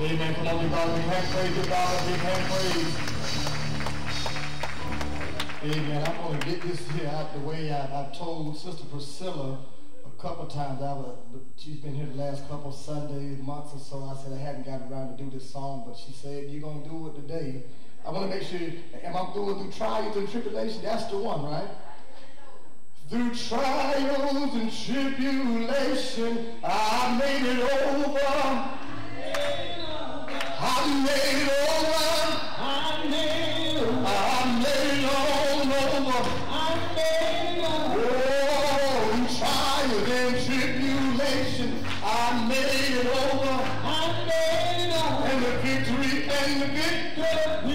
Amen. Come on, give God a big hand praise. Give God a big hand praise. Amen. I'm going to get this here out the way. I've told Sister Priscilla a couple times. She's been here the last couple Sundays, months or so. I said I hadn't gotten around to do this song, but she said, you're going to do it today. I want to make sure, am I going through trials and tribulation? That's the one, right? Through trials and tribulation, I made it over. I made it over. I made it over. I made it all over. I made it over. Oh, in trials and tribulation, I made it over. I made it over. And the victory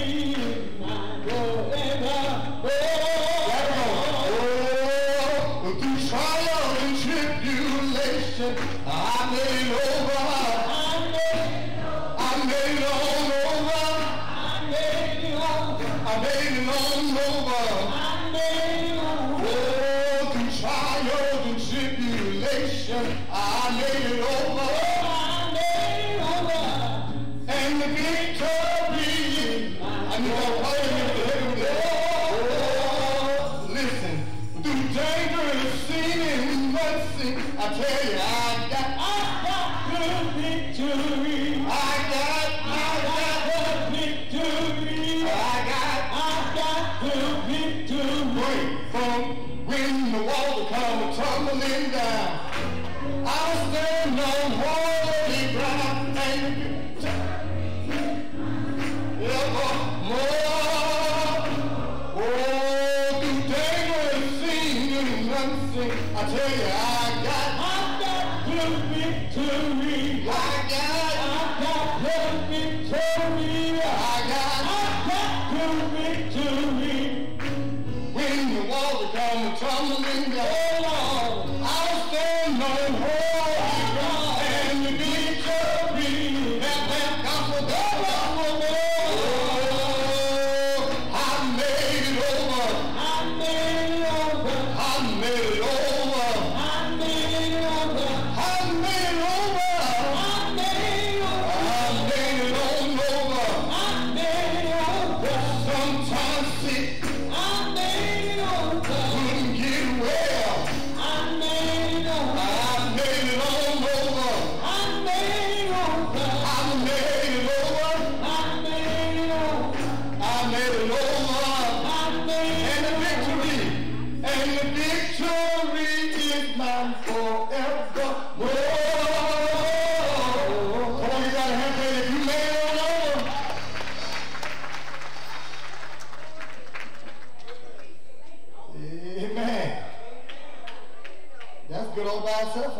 is mine forever. Through trials and tribulation, I made it over. I made it all over. I made it over. I made it all over. I made it over. Oh, through trials and tribulation, I made it over. I made it over. And the victory is mine. I need to play with listen, through dangerous sin and mercy, I tell you, I got the victory. I got the victory. I got the victory. From when the walls come tumbling down, I'll stand on holy ground and evermore. Oh, through dangerous sin and mercy, I tell you, I got the victory. I got the victory. I got the victory. When the walls come tumbling down, I'll stand on holy ground and the victory. And that gospel goes. I made it over. I made it over. I made it over. I made it over. I made it over. I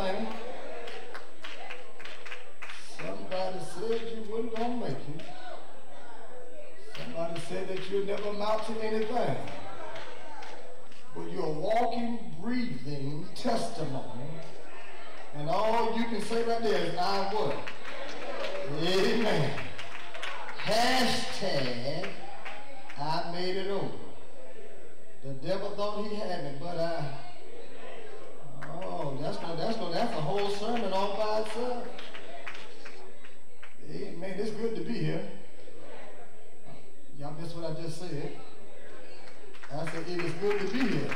man. Somebody said you wasn't going to make it. Somebody said that you'll never amount to anything. But you're a walking, breathing testimony. And all you can say right there is, I what? Amen. Hashtag, I made it over. The devil thought he had me, but that's a whole sermon all by itself. Amen. It's good to be here. Y'all missed what I just said. I said it is good to be here.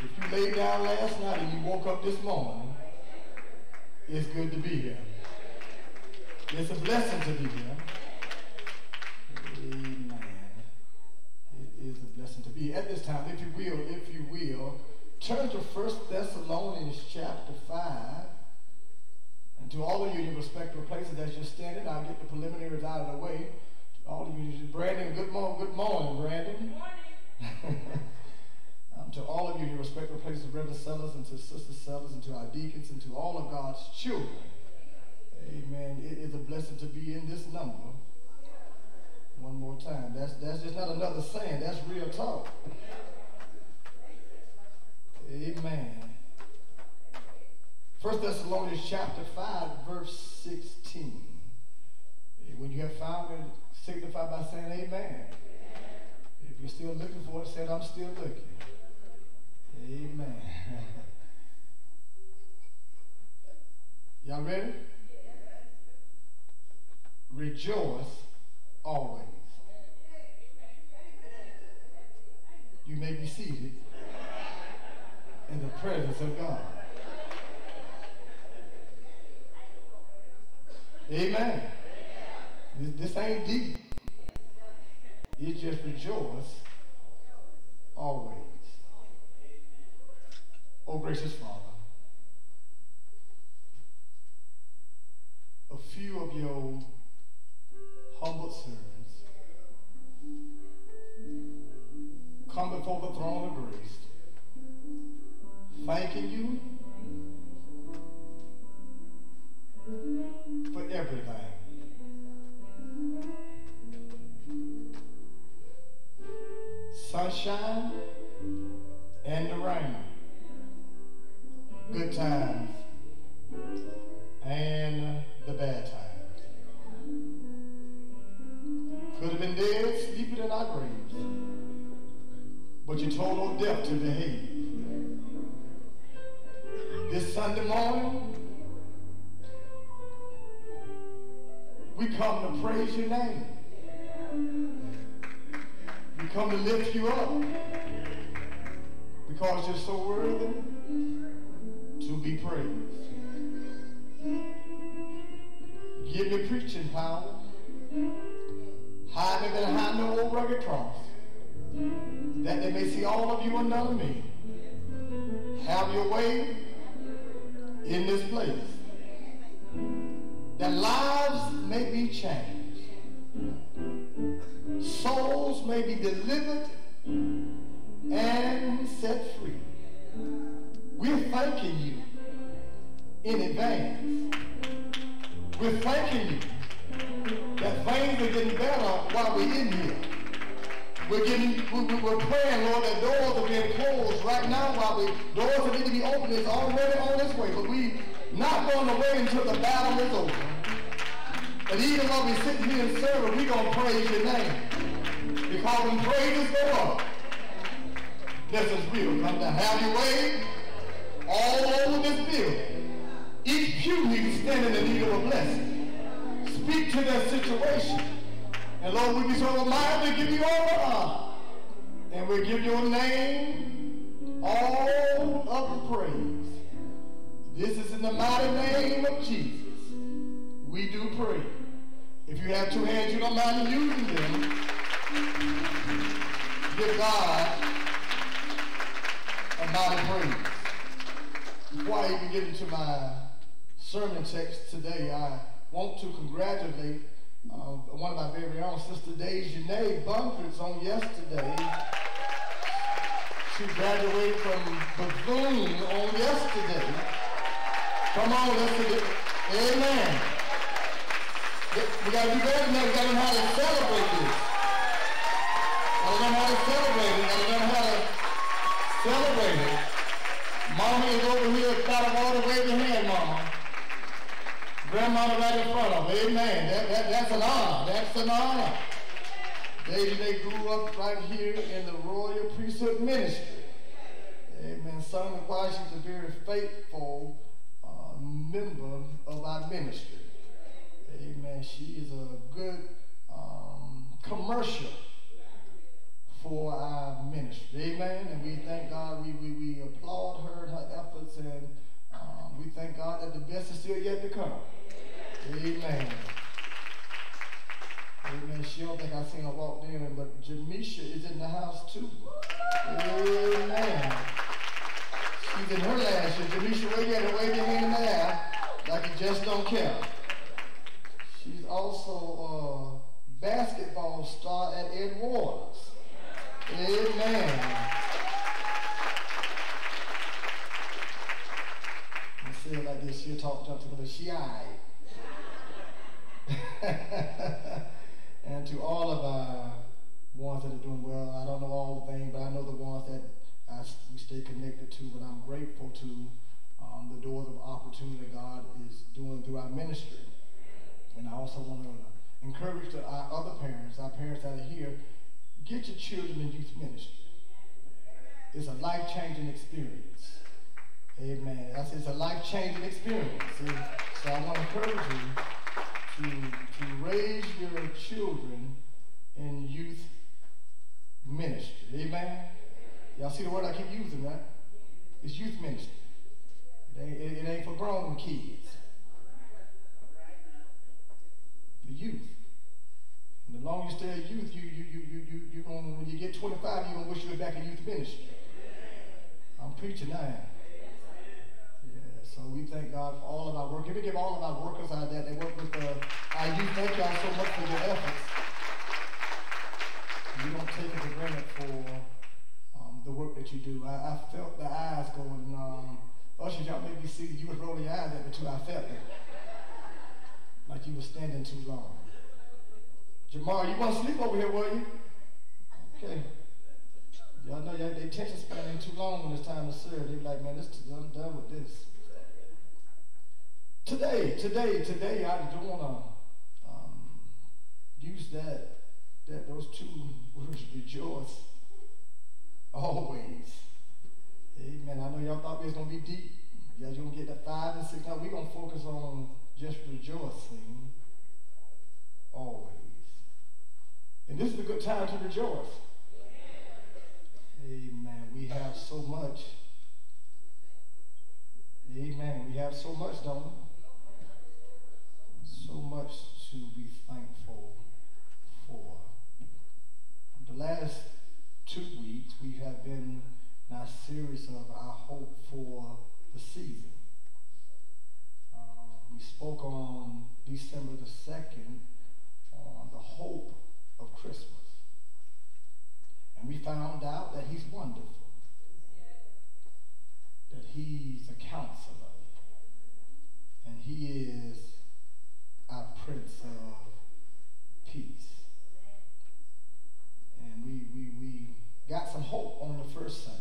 If you laid down last night and you woke up this morning, it's good to be here. It's a blessing to be here. Amen. It is a blessing to be here. At this time, if you will, turn to 1 Thessalonians chapter 5. And to all of you in your respective places as you're standing, I'll get the preliminaries out of the way. To all of you, Brandon, good morning, Brandon. To all of you in your respective places, Reverend Sellers and to Sister Sellers and to our deacons and to all of God's children. Amen. It is a blessing to be in this number. One more time. That's just not another saying. That's real talk. Amen. 1 Thessalonians chapter 5, verse 16. When you have found it, signify by saying amen. If you're still looking for it, say I'm still looking. Amen. Y'all ready? Rejoice always. You may be seated in the presence of God. Amen. This ain't deep. You just rejoice always. Oh, gracious Father, a few of your humble servants come before the throne of grace, thanking you for everything. Sunshine and the rain. Good times and the bad times. Could have been dead, sleeping in our graves, but you told old death to behave. This Sunday morning, we come to praise your name. We come to lift you up because you're so worthy to be praised. Give me preaching power. Hide me behind the old rugged cross, that they may see all of you and none of me. Have your way in this place, that lives may be changed, souls may be delivered and set free. We're thanking you in advance. We're thanking you that things are getting better while we're in here. We're praying, Lord, that doors are being closed right now while doors that need to be opened is already on its way. But we not going to wait until the battle is over. But even while we sit here and serve, we're going to praise your name. Because when praises go up, blessings will come down. Have your way all over this building. Each pew needs to stand in the need of a blessing. Speak to their situation. And Lord, we be so reminded to give you all the honor. And we give your name all of the praise. This is in the mighty name of Jesus. We do pray. If you have two hands, you don't mind using them. Give God a mighty praise. Before I even get into my sermon text today, I want to congratulate one of my very own, Sister Dejanay Bunkers, on yesterday. She graduated from Bethune on yesterday. Come on, let's do it. Amen. We got to do better than that. We got to learn how to celebrate this. We got to learn how to celebrate it. We got to learn how to celebrate it. Mama is over here by the water. Wave your hand, Mama. Grandmama right in front of her. Amen. That's an honor. That's an honor. They grew up right here in the Royal Priesthood Ministry. Amen. Sung and choir, she's a very faithful member of our ministry. Amen. She is a good commercial for our ministry. Amen. And we thank God. We applaud her and her efforts, and we thank God that the best is still yet to come. Amen. Amen. She don't think I seen her walk in, but Jamisha is in the house too. Amen. She's in her last year. Jamisha, wave your hand in the air like you just don't care. She's also a basketball star at Ed Waters. Amen. I say it like this, she'll jump to the she-eyed. And to all of our ones that are doing well, I don't know all the things, but I know the ones that we stay connected to, and I'm grateful to the doors of opportunity God is doing through our ministry. And I also want to encourage our other parents, our parents that are here, get your children in youth ministry. It's a life-changing experience. Amen. It's a life-changing experience. So I want to encourage you to raise your children in youth ministry. Amen? Y'all see the word I keep using, right? It's youth ministry. It ain't for grown kids. For youth. And the longer you stay a youth, you gonna, when you get 25, you're going to wish you were back in youth ministry. I'm preaching now. So we thank God for all of our work. Can we give all of our workers out there? They work with our youth. Thank y'all so much for your efforts. We don't take it for granted for the work that you do. I felt the eyes going. Ushers, y'all maybe see you would roll your eyes at me too. I felt it. Like you were standing too long. Jamar, you want to sleep over here, were you? Okay. Y'all know their attention span ain't too long when it's time to serve. They be like, man, I'm done with this. Today, I don't want to use those two words, rejoice, always. Amen. I know y'all thought it was going to be deep. Y'all going to get that 5 and 6. Now we're going to focus on just rejoicing, always. And this is a good time to rejoice. Amen. We have so much. Amen. We have so much, don't we? So much to be thankful for. The last 2 weeks, we have been in our series of our hope for the season. We spoke on December the 2nd on the hope of Christmas. And we found out that he's wonderful, that he's a counselor, and he is our Prince of Peace. And we got some hope on the first Sunday.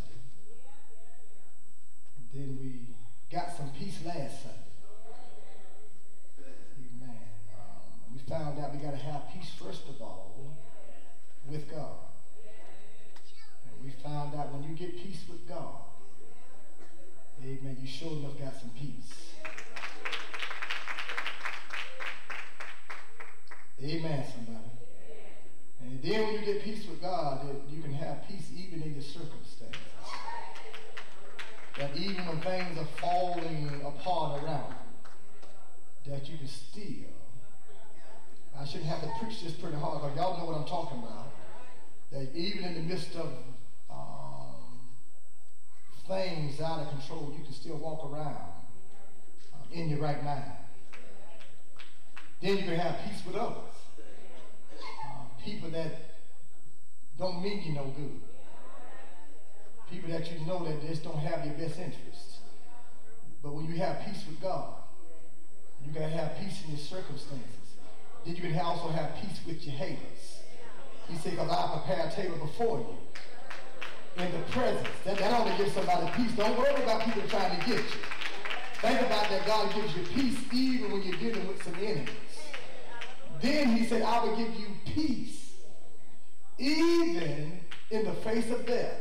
Then we got some peace last Sunday. Amen. We found out we got to have peace first of all with God. And we found out when you get peace with God, amen, you sure enough got some peace. Amen, somebody. And then when you get peace with God, you can have peace even in your circumstances. That even when things are falling apart around you, that you can still. I shouldn't have to preach this pretty hard, because y'all know what I'm talking about. That even in the midst of things out of control, you can still walk around in your right mind. Then you can have peace with others. People that don't mean you no good. People that you know that just don't have your best interests. But when you have peace with God, you got to have peace in your circumstances. Then you can also have peace with your haters. He said, because I prepare a table before you in the presence. That ought to give somebody peace. Don't worry about people trying to get you. Think about that God gives you peace even when you're dealing with some enemies. Then he said, I will give you peace even in the face of death.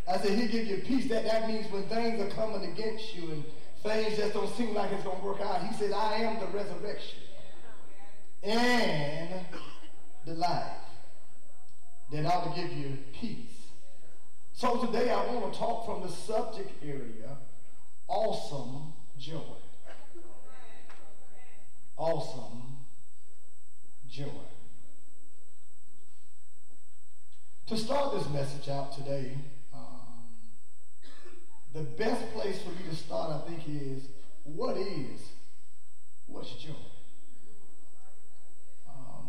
I said, he'll give you peace. That means when things are coming against you and things just don't seem like it's going to work out. He said, I am the resurrection and the life. That ought to give you peace. So today I want to talk from the subject area, awesome joy. Awesome joy. To start this message out today, the best place for me to start, I think, is what's joy?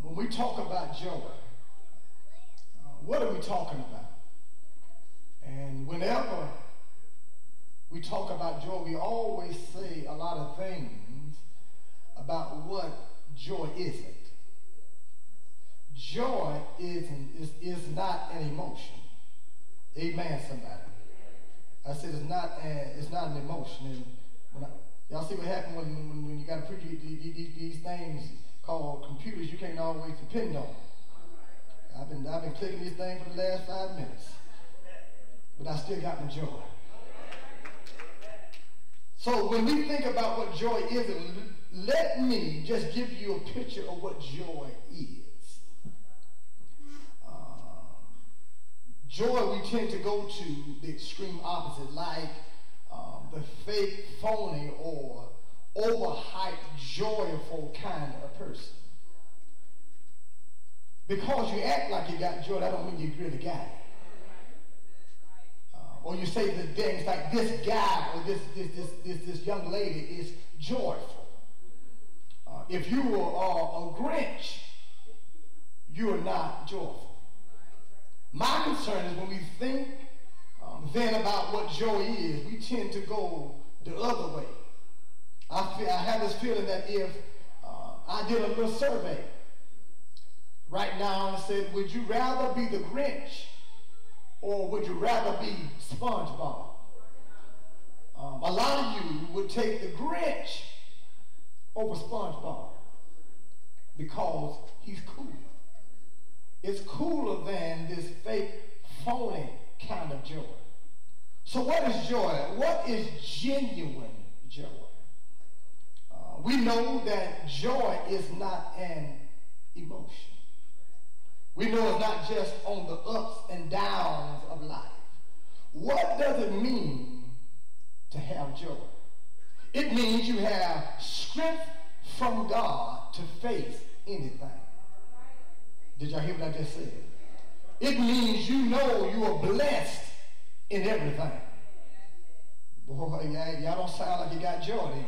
When we talk about joy, what are we talking about? And whenever we talk about joy, we always say a lot of things about what joy isn't. Joy is not an emotion. Amen, somebody. I said it's not an emotion. And y'all see what happened when you got to preach these things called computers you can't always depend on. I've been clicking this thing for the last 5 minutes, but I still got my joy. So when we think about what joy is, let me just give you a picture of what joy is. Joy, we tend to go to the extreme opposite, like the fake, phony, or overhyped, joyful kind of person. Because you act like you got joy, that don't mean you really got it. Or you say the things like this guy or this young lady is joyful. If you are a Grinch, you are not joyful. My concern is when we think then about what joy is, we tend to go the other way. I have this feeling that if I did a little survey right now and said, would you rather be the Grinch or would you rather be SpongeBob? A lot of you would take the Grinch over SpongeBob because he's cooler. It's cooler than this fake, phony kind of joy. So what is joy? What is genuine joy? We know that joy is not an emotion. We know it's not just on the ups and downs of life. What does it mean to have joy? It means you have strength from God to face anything. Did y'all hear what I just said? It means you know you are blessed in everything. Boy, y'all don't sound like you got joy then.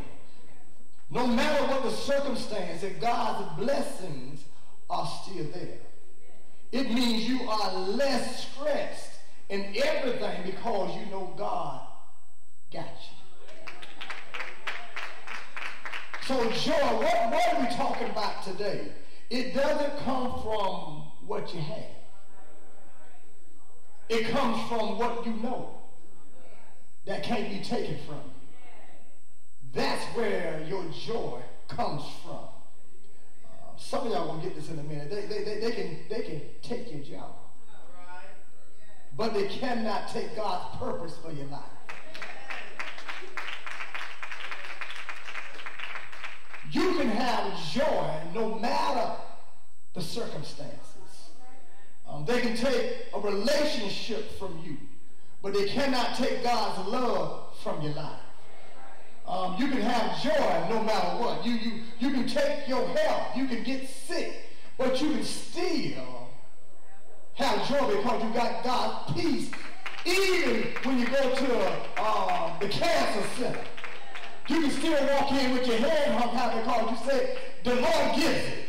No matter what the circumstance, that God's blessings are still there. It means you are less stressed in everything because you know God got you. So joy, what are we talking about today? It doesn't come from what you have. It comes from what you know that can't be taken from you. That's where your joy comes from. Some of y'all gonna get this in a minute. They can take your job, but they cannot take God's purpose for your life. You can have joy no matter the circumstances. They can take a relationship from you, but they cannot take God's love from your life. You can have joy no matter what. You can take your health. You can get sick, but you can still have joy because you got God's peace. Even when you go to the cancer center, you can still walk in with your head hung high because you say, the Lord gives it.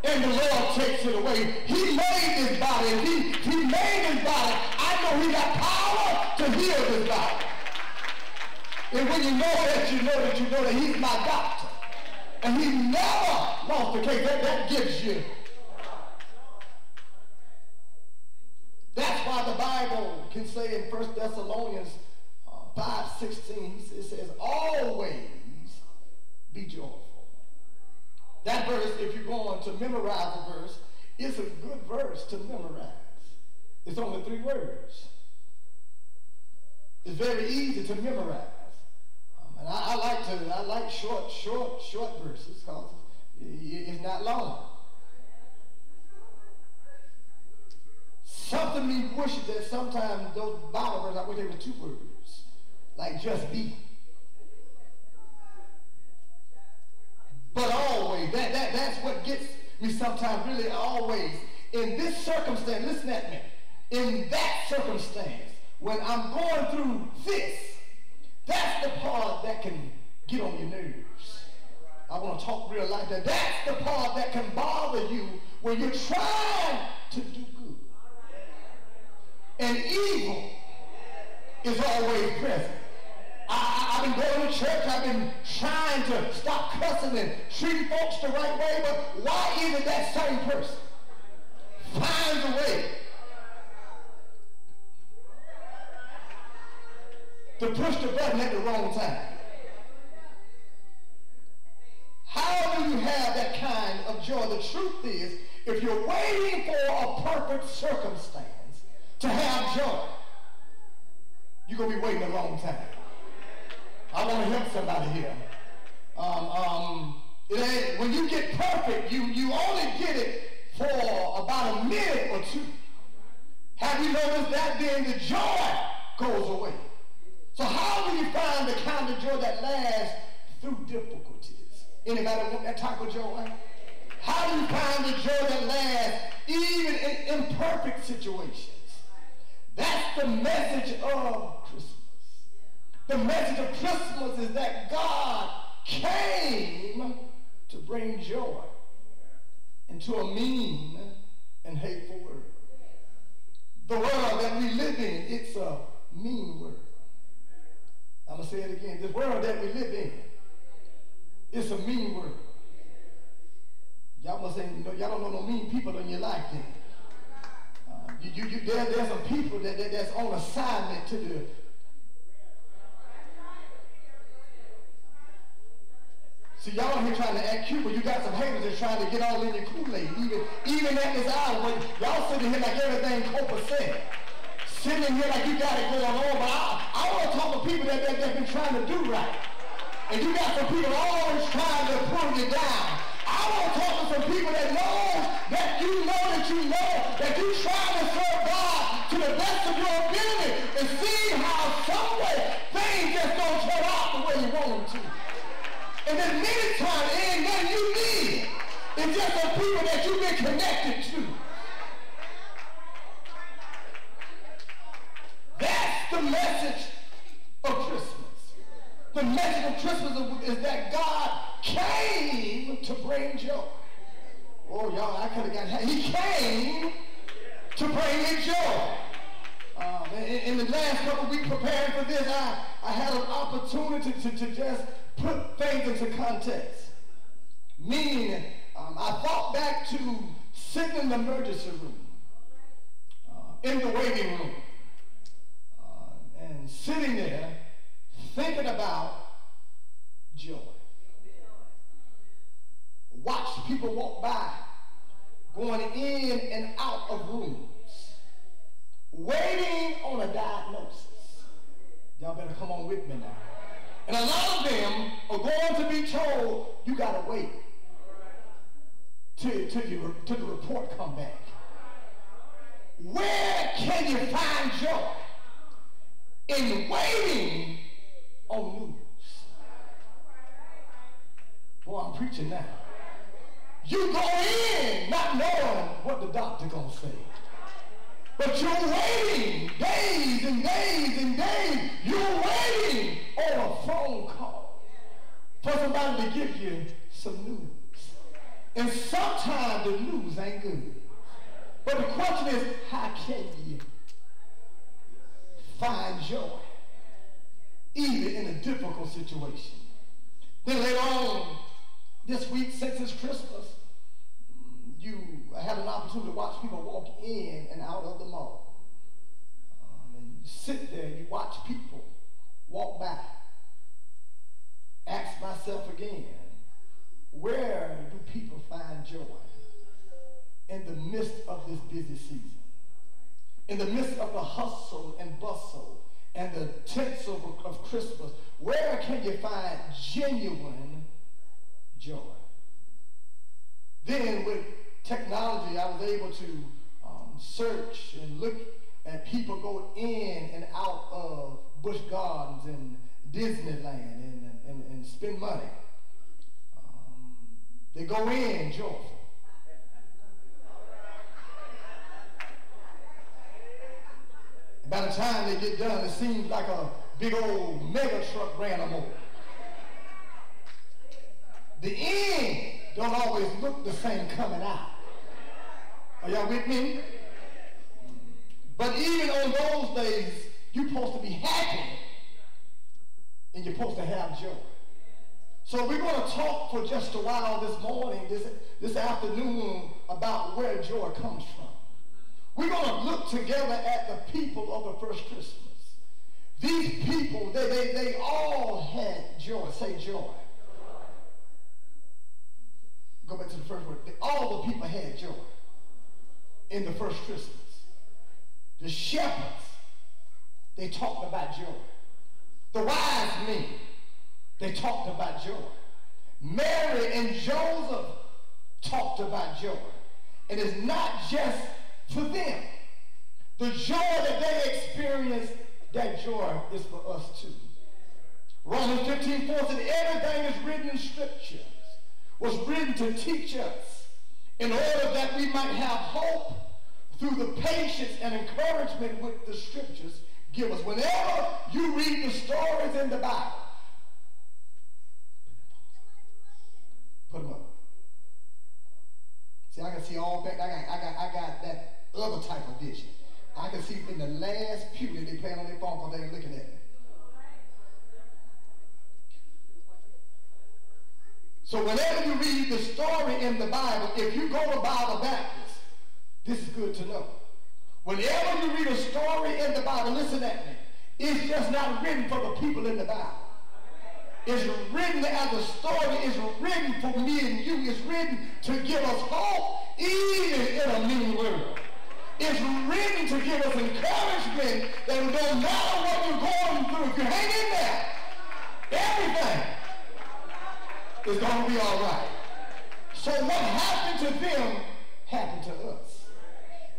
And the Lord takes it away. He made this body. He made this body. I know he got power to heal this body. And when you know that, you know that he's my doctor. And he never lost the case. That gives you. That's why the Bible can say in 1 Thessalonians 5:16, it says, always be joyful. That verse, if you're going to memorize the verse, is a good verse to memorize. It's only 3 words. It's very easy to memorize. And I like short verses because it's not long. Something me wishes that sometimes those Bible verses, I wish they were 2 words, like just be. But always, that's what gets me sometimes, really always. In this circumstance, listen at me, in that circumstance, when I'm going through this, that's the part that can get on your nerves. I want to talk real like that. That's the part that can bother you when you're trying to do good. And evil is always present. I've been going to church. I've been trying to stop cussing and treating folks the right way, but why is it that same person finds a way to push the button at the wrong time? How do you have that kind of joy? The truth is, if you're waiting for a perfect circumstance to have joy, you're going to be waiting a long time. I want to help somebody here. When you get perfect, you only get it for about a minute or 2. Have you noticed that? Then the joy goes away. So how do you find the kind of joy that lasts through difficulties? Anybody want that type of joy? How do you find the joy that lasts even in imperfect situations? That's the message of Christmas. The message of Christmas is that God came to bring joy into a mean and hateful world. The world that we live in, it's a mean world. I'm going to say it again. The world that we live in, it's a mean world. Y'all must say, y'all don't know no mean people in your life then. There's some people that's on assignment to the See, y'all here trying to act cute, but you got some haters that's trying to get all in your Kool-Aid. Even at this hour, when y'all sitting here like everything copacetic. Sitting here like you got it going on, but I want to talk to people that been trying to do right. And you got some people always trying to pull you down. I want to talk to some people that know that you're trying to serve God to the best of your ability and see how some way things just don't turn out the way you want them to. And then many times it ain't nothing you need. It's just some people that you've been connected to. That's the message of Christmas. The message of Christmas is that God came to bring joy. Oh, y'all, I could have got He came to bring me joy. In the last couple of weeks preparing for this, I had an opportunity to just put things into context. Meaning, I thought back to sitting in the emergency room, in the waiting room, and sitting there thinking about joy. Watch people walk by, going in and out of rooms, waiting on a diagnosis. Y'all better come on with me now. And a lot of them are going to be told, you got to wait till the report come back. Where can you find joy? In waiting on news. Boy, I'm preaching now. You go in not knowing what the doctor gonna say. But you're waiting days and days and days. You're waiting on a phone call for somebody to give you some news. And sometimes the news ain't good. But the question is, how can you find joy, even in a difficult situation. Then later on this week, since it's Christmas, I had an opportunity to watch people walk in and out of the mall. And you sit there and you watch people walk by. Ask myself again, where do people find joy in the midst of this busy season? In the midst of the hustle and bustle and the tinsel of Christmas, where can you find genuine joy? Then with technology, I was able to search and look at people go in and out of Busch Gardens and Disneyland and spend money. They go in joyful. And by the time they get done, it seems like a big old mega truck ran them over. The end don't always look the same coming out. Are y'all with me? But even on those days, you're supposed to be happy and you're supposed to have joy. So we're going to talk for just a while this morning, this afternoon, about where joy comes from. We're going to look together at the people of the first Christmas. These people, they all had joy. Say joy. Go back to the first word. All the people had joy in the first Christmas. The shepherds, they talked about joy. The wise men, they talked about joy. Mary and Joseph talked about joy. And it's not just for them. The joy that they experienced, that joy is for us too. Romans 15:4 said everything is written in scriptures was written to teach us in order that we might have hope through the patience and encouragement which the scriptures give us. Whenever you read the stories in the Bible, put them up. See, I can see all back. I got that other type of vision. I can see in the last pew that they playing on their phone because they ain't looking at me. So whenever you read the story in the Bible, if you go to Bible Baptist, this is good to know. Whenever you read a story in the Bible, listen at me. It's just not written for the people in the Bible. It's written as a story. It's written for me and you. It's written to give us hope even in a mean world. It's written to give us encouragement that no matter what you're going through, if you hang in there, everything is going to be all right. So what happened to them happened to us.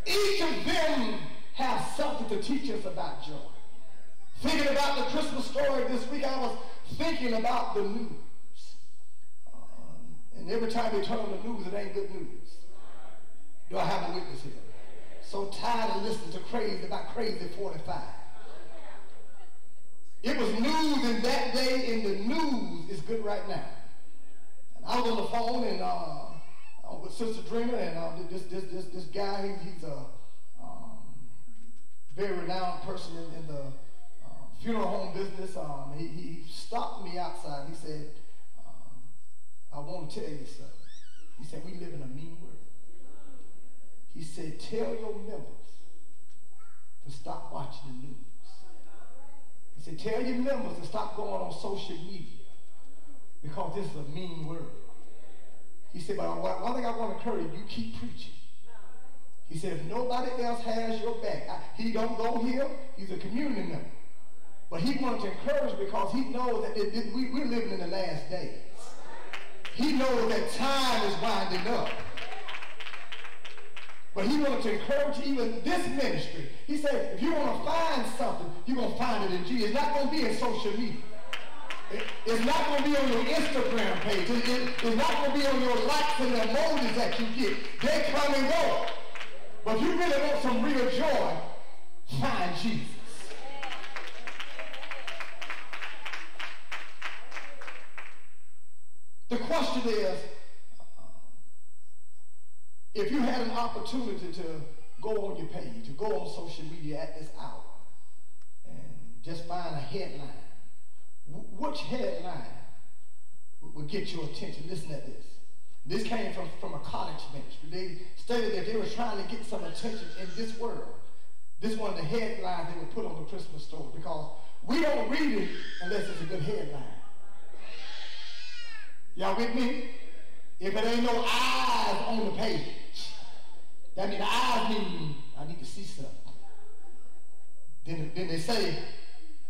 Each of them have something to teach us about joy. Thinking about the Christmas story this week, I was thinking about the news. And every time they turn on the news, it ain't good news. Do I have a witness here? So tired of listening to Crazy 45. It was news in that day, and the news is good right now. And I was on the phone and with Sister Dreamer, and this guy, he's a very renowned person in the funeral home business. He stopped me outside. He said, I want to tell you something. He said, we live in a mean world. He said, tell your members to stop watching the news. He said, tell your members to stop going on social media because this is a mean world. He said, but one thing I want to encourage you, keep preaching. He said, if nobody else has your back, he don't go here, he's a community member. But he wanted to encourage because he knows that we're living in the last days. He knows that time is winding up. But he wanted to encourage even this ministry. He said, if you want to find something, you're going to find it in Jesus. It's not going to be in social media. It's not going to be on your Instagram page. It's not going to be on your likes and emojis that you get. They come and go. But if you really want some real joy, find Jesus. The question is, if you had an opportunity to go on your page, to go on social media at this hour, just find a headline. Which headline would get your attention? Listen to this. This came from a college ministry. They stated that they were trying to get some attention in this world. This is one of the headlines they would put on the Christmas story, because we don't read it unless it's a good headline. Y'all with me? If it ain't no eyes on the page, that means the eyes mean I need to see something. Then they say,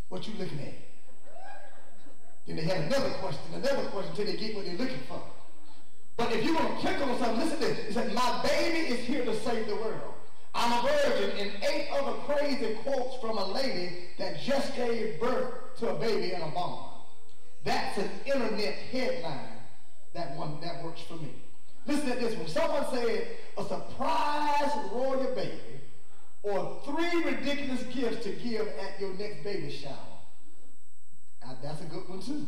what you looking at? Then they have another question until they get what they're looking for. But if you want to click on something, listen to this. It says, my baby is here to save the world. I'm a virgin, and 8 other crazy quotes from a lady that just gave birth to a baby in a barn. That's an internet headline, that works for me. Listen to this one. Someone said, a surprise royal baby, or 3 ridiculous gifts to give at your next baby shower. Now, that's a good one too.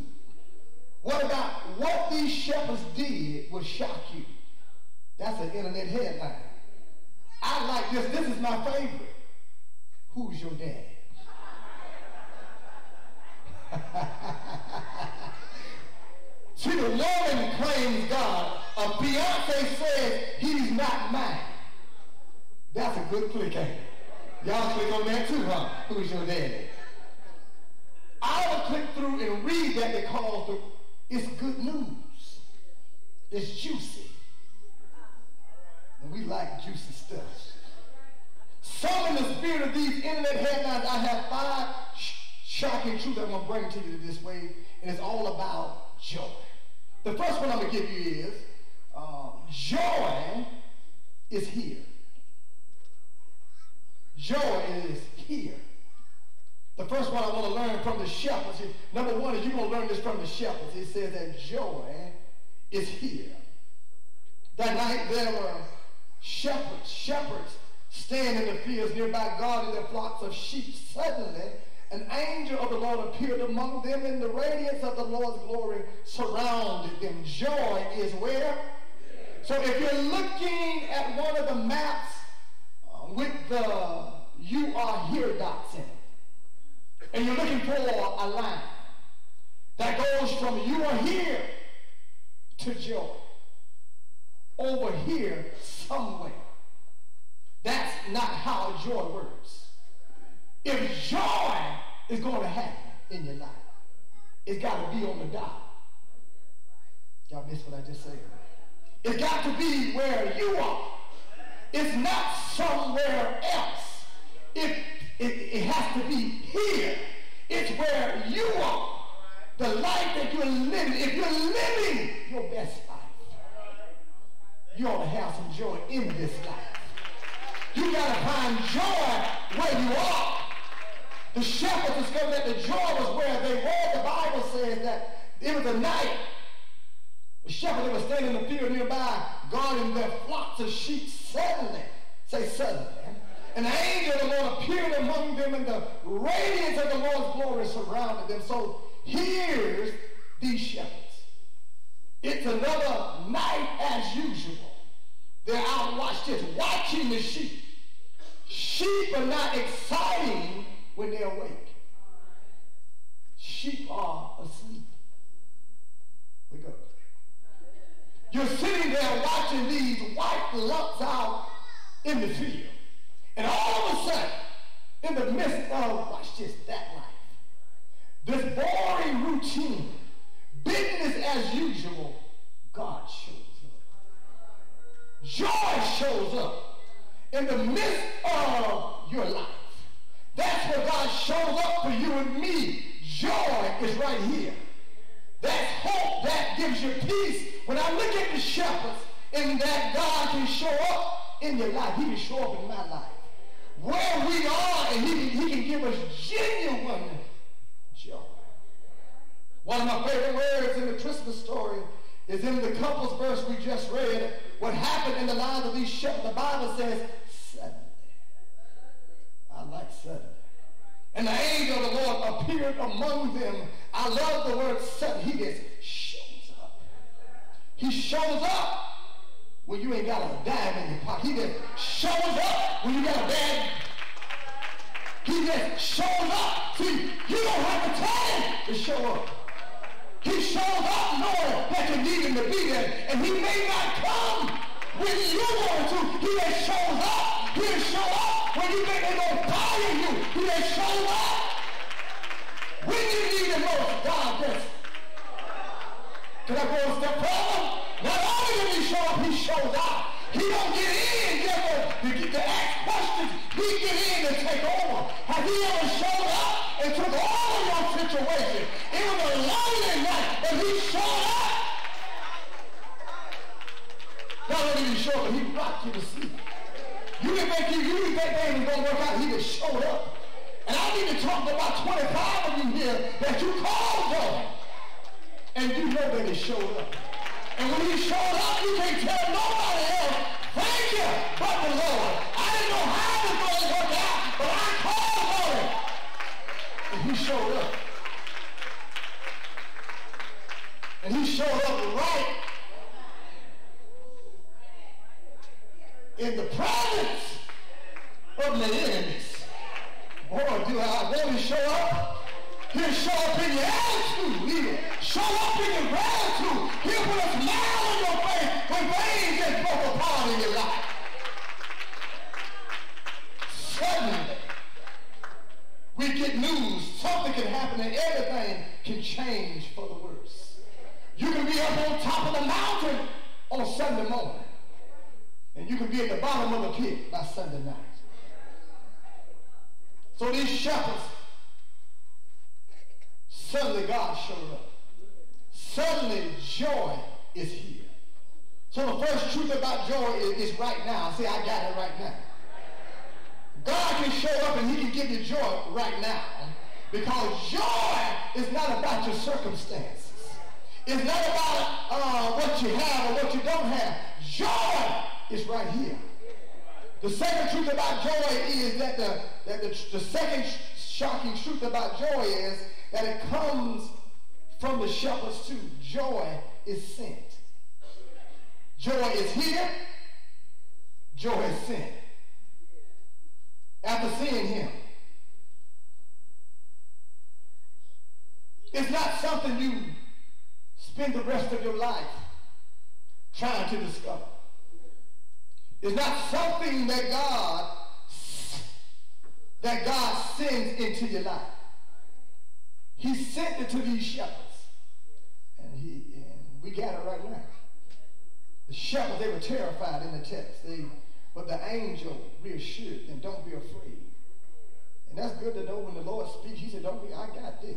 What about what these shepherds did will shock you? That's an internet headline. I like this. This is my favorite. Who's your daddy? See, the woman claims God. A fiance says he's not mine. That's a good click, ain't it? Y'all click on that too, huh? Who's your daddy? I will click through and read that because it's good news. It's juicy. And we like juicy stuff. Some in the spirit of these internet headlines, I have 5 shocking truths I'm going to bring to you this way, and it's all about joy. The first one I'm going to give you is, joy is here. Joy is here. The first one I want to learn from the shepherds. Number one is you're going to learn this from the shepherds. It says that joy is here. That night there were shepherds stand in the fields nearby guarding their flocks of sheep. Suddenly, an angel of the Lord appeared among them, and the radiance of the Lord's glory surrounded them. Joy is where? So if you're looking at one of the maps with the "you are here" dots in it, and you're looking for a line that goes from "you are here" to joy. Over here somewhere. That's not how joy works. If joy is going to happen in your life, it's got to be on the dot. Y'all missed what I just said. It's got to be where you are. It's not somewhere else. It has to be here. It's where you are. The life that you're living. If you're living your best life, you ought to have some joy in this life. You got to find joy where you are. The shepherds discovered that the joy was where they were. The Bible says that it was a night. The shepherds that were standing in the field nearby, guarding their flocks of sheep, suddenly, an angel of the Lord appeared among them, and the radiance of the Lord's glory surrounded them. So here's these shepherds. It's another night as usual. They're out, watch this, watching the sheep. Sheep are not exciting when they're awake. Sheep are asleep. Wake up. You're sitting there watching these white lumps out in the field. And all of a sudden, in the midst of, watch this, that life, this boring routine, business as usual, God shows up. Joy shows up in the midst of your life. That's where God shows up for you and me. Joy is right here. That's hope. That gives you peace. When I look at the shepherds, and that God can show up in your life, he can show up in my life. Where we are, and he can give us genuine joy. One of my favorite words in the Christmas story is in the couple's verse we just read. What happened in the lives of these shepherds, the Bible says, suddenly. I like suddenly. And the angel of the Lord appeared among them. I love the word suddenly. He just shows up. He shows up when you ain't got a dime in your pocket. He just shows up when you got a bad. He just shows up. See, you don't have to tell him to show up. He shows up knowing that you need him to be there. And he may not come when you want to. He just shows up. He'll show up when you think they're going to fire you. He just shows up. When you need him most, God does. Can I go a step further? Not only does he show up, he shows out. He don't get in just to ask questions. He get in to take over. Have he ever showed up and took all of your situation? It was a lonely night, but he showed up. Not only did he show up, but he rocked you to sleep. You didn't think that was going to work out. He just showed up. And I need to talk to about 25 of you here that you called on. And you know that he showed up. And when he showed up, you can't tell nobody else, thank you, but the Lord. I didn't know how it was going to work out, but I called on him. And he showed up. And he showed up right in the presence of the enemies. Boy, do I want to show up. He'll show up in your attitude. He'll show up in your gratitude. He'll put a smile on your face when things just broke apart in your life. Suddenly, we get news. Something can happen and everything can change for the worse. You can be up on top of the mountain on Sunday morning. And you can be at the bottom of the pit by Sunday night. So these shepherds, suddenly God showed up. Suddenly joy is here. So the first truth about joy is right now. See, I got it right now. God can show up and he can give you joy right now. Because joy is not about your circumstances. It's not about what you have or what you don't have. Joy is right here. The second truth about joy is that the second shocking truth about joy is that it comes from the shepherds too. Joy is sent. Joy is here. Joy is sent. After seeing him, it's not something you spend the rest of your life trying to discover. It's not something that God sends into your life. He sent it to these shepherds. And we got it right now. The shepherds, they were terrified in the text. But the angel reassured them, don't be afraid. And that's good to know when the Lord speaks. He said, don't be, I got this.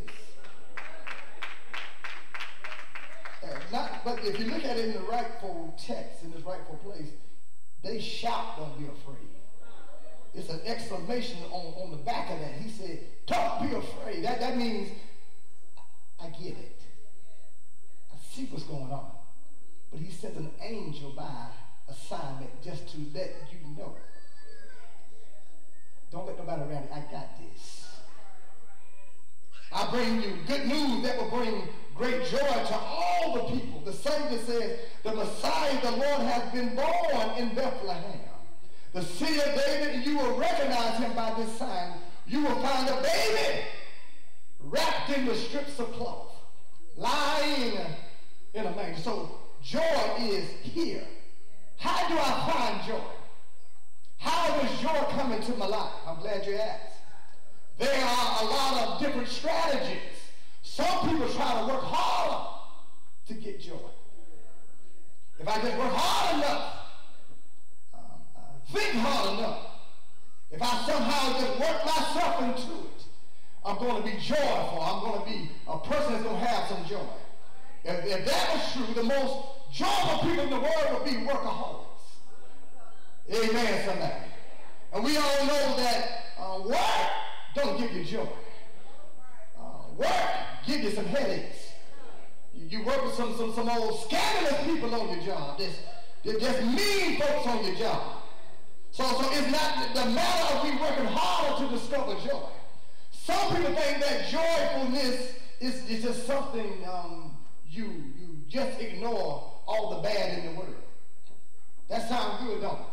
But if you look at it in the rightful text, in this rightful place, they shout, don't be afraid. It's an exclamation on the back of that. He said, don't be afraid. That means, I get it. I see what's going on. But he sent an angel by assignment just to let you know. Don't let nobody around you. I got this. I bring you good news that will bring great joy to all the people. The Savior says, the Messiah, the Lord, has been born in Bethlehem, the city of David, and you will recognize him by this sign. You will find a baby wrapped in the strips of cloth, lying in a manger. So joy is here. How do I find joy? How does joy come into my life? I'm glad you asked. There are a lot of different strategies. Some people try to work harder to get joy. If I just work hard enough, think hard enough, if I somehow just work myself into it, I'm going to be joyful. I'm going to be a person that's going to have some joy. If that was true, the most joyful people in the world would be workaholics. Amen, somebody. And we all know that work don't give you joy. Work give you some headaches. You work with some old scandalous people on your job. There's mean folks on your job. So it's not the matter of we working harder to discover joy. Some people think that joyfulness is just something you just ignore all the bad in the world. That sounds good, don't it?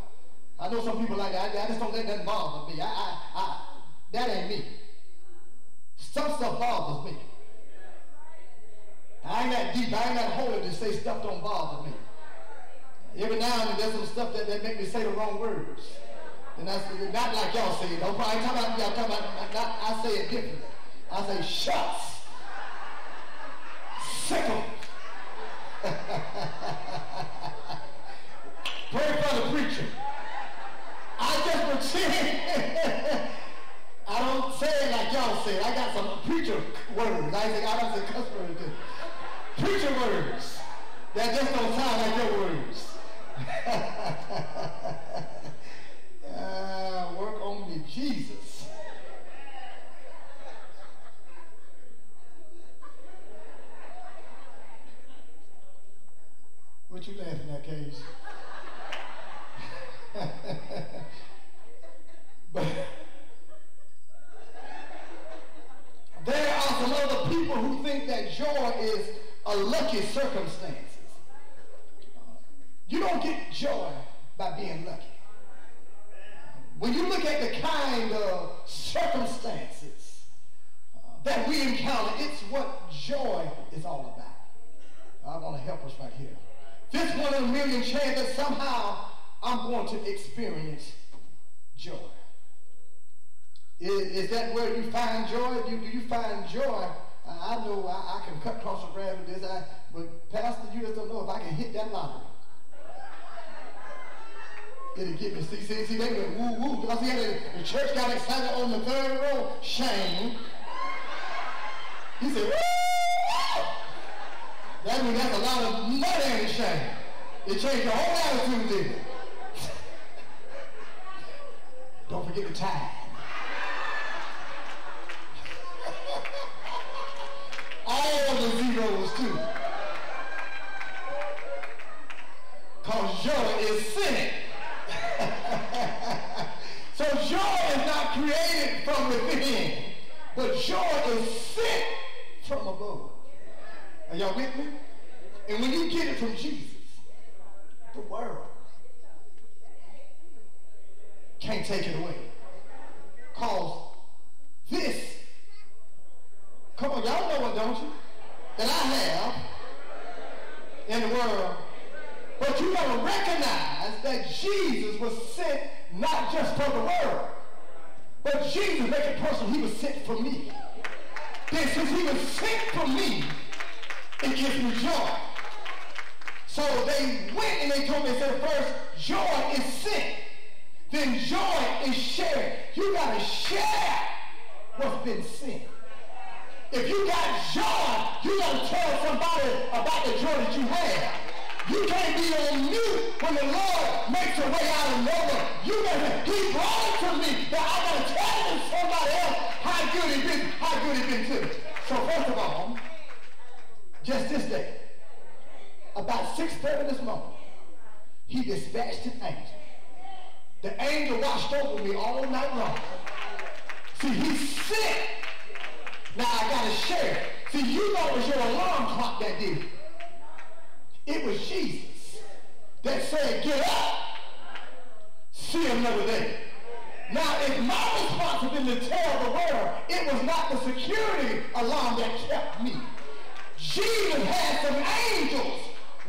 I know some people like that. I just don't let that bother me. that ain't me. Some stuff bothers me. I ain't that deep, I ain't that holy to say stuff don't bother me. Every now and then there's some stuff that make me say the wrong words. And that's not like y'all say it. Don't I ain't talking about y'all talking about, I say it differently. I say shucks. Sickle. Pray for the preacher. I just pretend. I don't say it like y'all say it. I got some preacher words. I don't say cuss words. Preacher words that just don't sound like your words. Work on me, Jesus. What you laughing at, Cage? But there are some other people who think that joy is a lucky circumstances. You don't get joy by being lucky. When you look at the kind of circumstances that we encounter, it's what joy is all about. I want to help us right here. This 1 in a million chance that somehow I'm going to experience joy. Is that where you find joy? Do you find joy? I know I can cut across the grass with this, but Pastor, you just don't know if I can hit that lottery. It'll get me. See, they went woo woo. Because the church got excited on the 3rd row. Shame. He said, woo! That means that's a lot of money in the shame. It changed your whole attitude, didn't it? Don't forget the tithe. All the zeros too. Because joy is sinning. So joy is not created from within, but joy is sent from above. Are y'all with me? And when you get it from Jesus, the world can't take it away. Because this, come on, y'all know what, don't you? That I have in the world. But you got to recognize that Jesus was sent not just for the world, but Jesus make it personal. He was sent for me. Then since he was sent for me, it gives me joy. So they went and they told me, they said first, joy is sent. Then joy is shared. You got to share what's been sent. If you got joy, you got to tell somebody about the joy that you have. You can't be on mute when the Lord makes a way out of nowhere. You got to, he brought it to me, that I got to tell somebody else how good he been to me. So first of all, just this day, about 6:30 this morning, he dispatched an angel. The angel watched over me all night long. See, he's sick. Now I got to share. See, you thought it was your alarm clock that did it. It was Jesus that said, get up, see another day. Now, it's my responsibility to tell the world it was not the security alarm that kept me. Jesus had some angels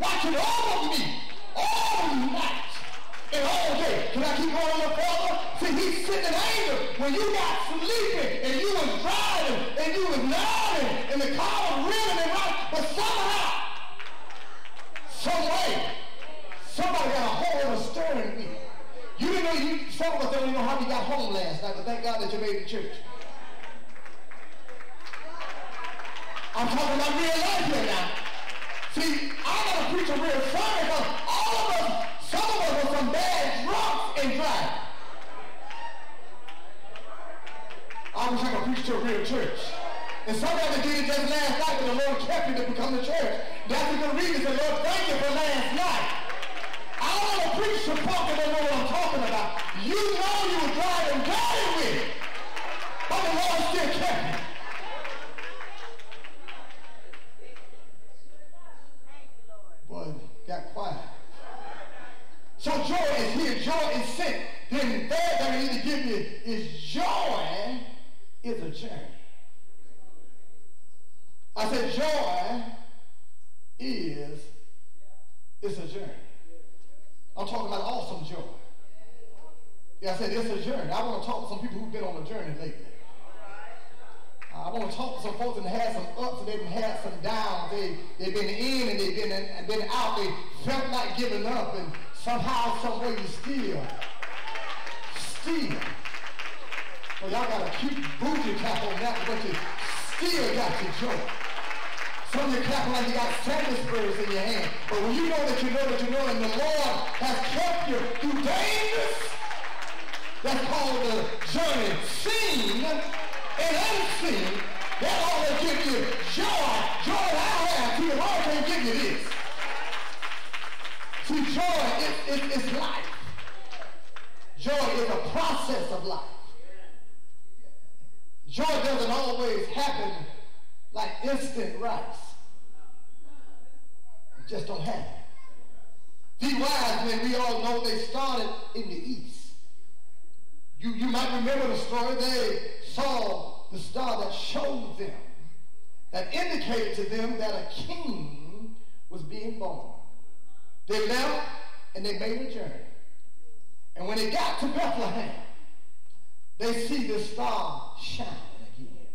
watching over me all night and all day. Can I keep going a little further? See, he sent an angel when you got sleeping and you was driving and you was nodding and the car was reeling and right, but somehow, some way, somebody got a hold of the steering wheel. You didn't know, some of us don't even know how you got home last night, but thank God that you made it to church. I'm talking about real life here now. See, I got to preach a real sermon because all of us, some of us are some bad drunks and driving. I wish I could preach to a real church. And some of us did it just last night, but the Lord kept you to become the church. That's a good reason. Say, Lord, thank you for last night. I don't want to preach to folk that don't know what I'm talking about. You know you were driving dirty with it, but the Lord still kept you. Boy, got quiet. So joy is here. Joy is sent. Then the third thing I need to give you is joy is a journey. I said joy is a journey. I'm talking about awesome joy. Yeah, I said it's a journey. I want to talk to some people who've been on a journey lately. I want to talk to some folks that have had some ups and they've had some downs. They've been in and they've been out. They felt like giving up, and somehow, some way, you still. Well, y'all got a cute bougie cap on that, but you still got your joy. Some of you clapping like you got Salisbury's in your hand. But when you know that you know that you know, and the Lord has kept you through dangers, that's called the journey, seen and unseen, that ought to give you joy. Joy that I have. See, the Lord can't give you this. See, joy is life. Joy is a process of life. Joy doesn't always happen like instant rice. It just don't happen. These wise men, we all know they started in the east. You might remember the story. They saw the star that showed them, that indicated to them that a king was being born. They left and they made a journey. And when they got to Bethlehem, they see this star shining again.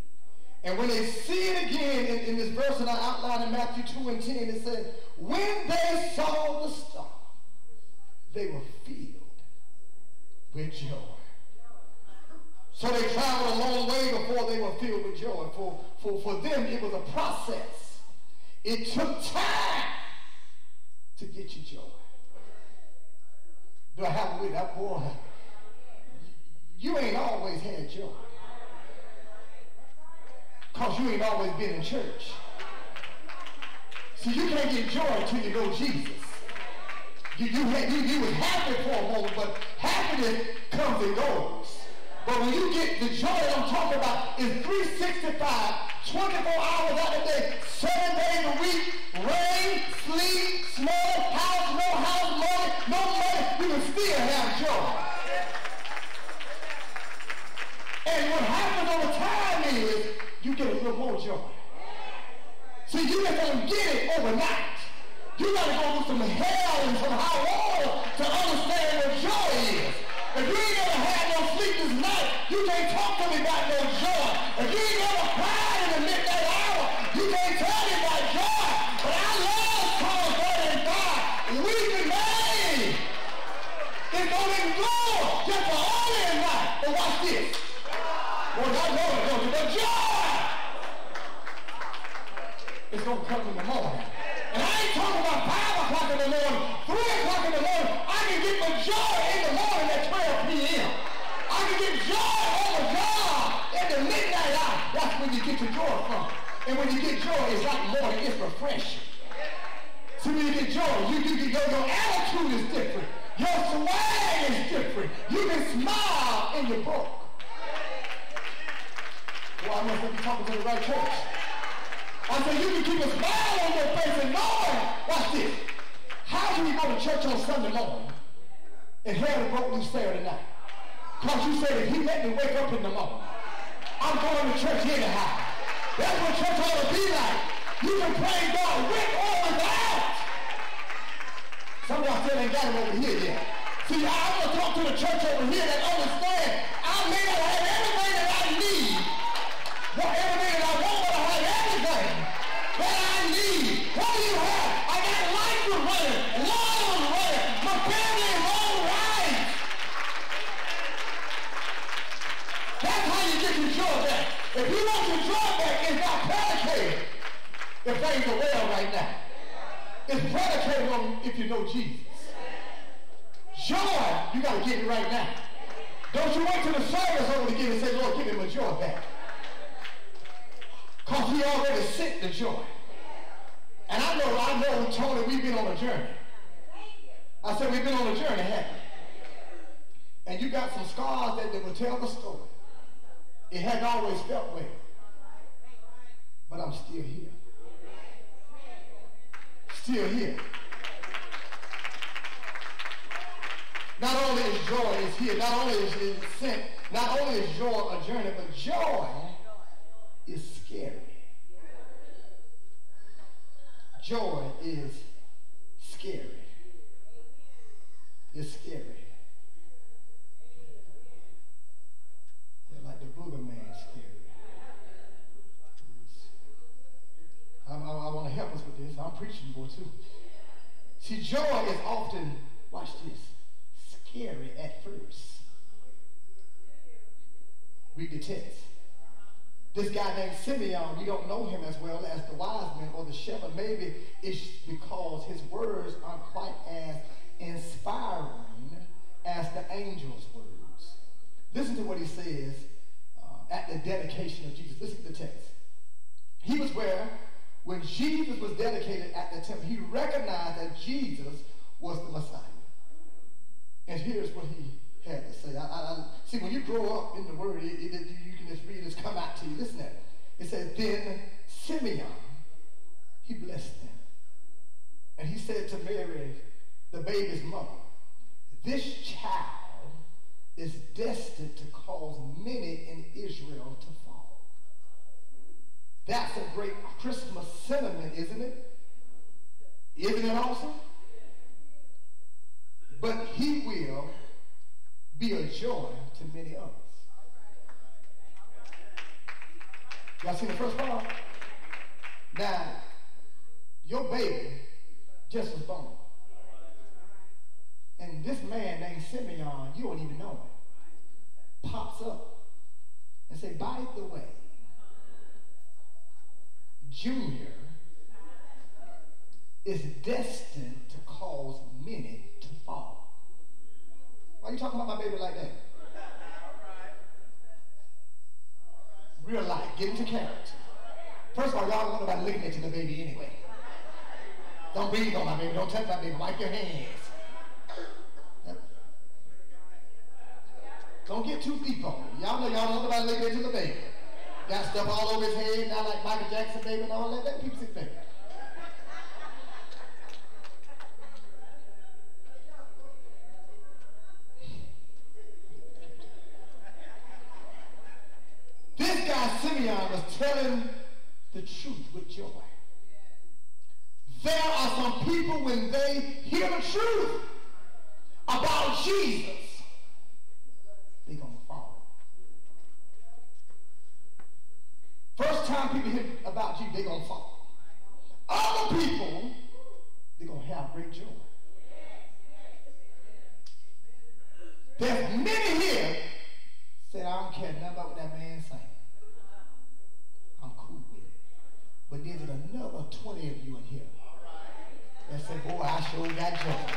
And when they see it again, in this verse that I outlined in Matthew 2 and 10, it says, when they saw the star, they were filled with joy. So they traveled a long way before they were filled with joy. For them, it was a process. It took time to get you joy. Do I have with that boy? You ain't always had joy. Because you ain't always been in church. See, you can't get joy until you know Jesus. You was happy for a moment, but happiness comes and goes. But when you get the joy that I'm talking about is 365, 24 hours out of the day, 7 days a week, rain, sleet, snow, house, money, you can still have joy. And what happens over time is you get a little more joy. See, you just don't get it overnight. You got to go through some hell and some high water to understand what joy is. If you ain't never had no sleepless night, you can't talk to me about no joy. If you ain't never cried in the midnight hour, you can't tell me about joy. But I love Psalm 35. Weeping may. It's going to endure just for only a night. But watch this. Well, I know it, don't you? But joy is going to come in the morning. And I ain't talking about 5 o'clock in the morning, 3 o'clock in the morning. I can get my joy in the morning at 12 p.m. I can get joy on the job at the midnight hour. That's when you get your joy from. And when you get joy, it's like morning. It's refreshing. So when you get joy, your attitude is different. Your swag is different. You can smile in your broke. Well, I must be talking to the right church. I said, you can keep a smile on your face and knowing, watch this. How can you go to church on Sunday morning and have a broke loose Saturday night? Because you said, if he let me wake up in the morning, I'm going to church anyhow. That's what church ought to be like. You can praise God with or without. Some of y'all still ain't got him over here yet. See, I want to talk to the church over here that understand I may not have everything that I need. Well, everything that I want, but I have everything that I need. What do you have? I got life to run, love to run, my family is all right. That's how you get your joy back. If you want your joy back, it's not predicated if things are well right now. It's predicated on if you know Jesus. Joy, you got to get it right now. Don't you wait till the service over to get it and say, Lord, give me my joy back. Because he already sent the joy. And I know, Tony, we've been on a journey. I said we've been on a journey, haven't we? And you got some scars that will tell the story. It hadn't always felt well. But I'm still here. Still here. Not only is joy is here, not only is it sent, Not only is joy a journey, but joy is scary. Joy is scary. It's scary. They're like the booger man scary. I want to help us with this. I'm preaching more too. See, joy is often, watch this, scary at first. Read the text. This guy named Simeon, we don't know him as well as the wise men or the shepherd. Maybe it's because his words aren't quite as inspiring as the angel's words. Listen to what he says at the dedication of Jesus. Listen to the text. He was where, when Jesus was dedicated at the temple, he recognized that Jesus was the Messiah. And here's what he had to say. See, when you grow up in the Word, you can just read it come out to you. Listen to it. It says, then Simeon, he blessed them. And he said to Mary, the baby's mother, this child is destined to cause many in Israel to fall. That's a great Christmas sentiment, isn't it? Isn't it awesome? But he will be a joy to many others. Y'all seen the first part? Now, your baby just was born. And this man named Simeon, you don't even know him, pops up and say, by the way, Junior is destined to cause many to fall. Why are you talking about my baby like that? Real life, get into character. First of all, y'all don't want nobody looking at the baby anyway. Don't breathe on my baby, don't touch my baby, wipe your hands. Don't get too deep on me. Y'all know y'all don't want nobody looking at the baby. Got stuff all over his head, not like Michael Jackson baby and all that. Let people sit there. This guy Simeon was telling the truth with joy. There are some people when they hear the truth about Jesus, they're going to fall. First time people hear about you, they're going to fall. Other people, they're going to have great joy. There's many here said, I don't care nothing about what that man's saying. I'm cool with it. But there's another 20 of you in here that say, boy, I sure got joy.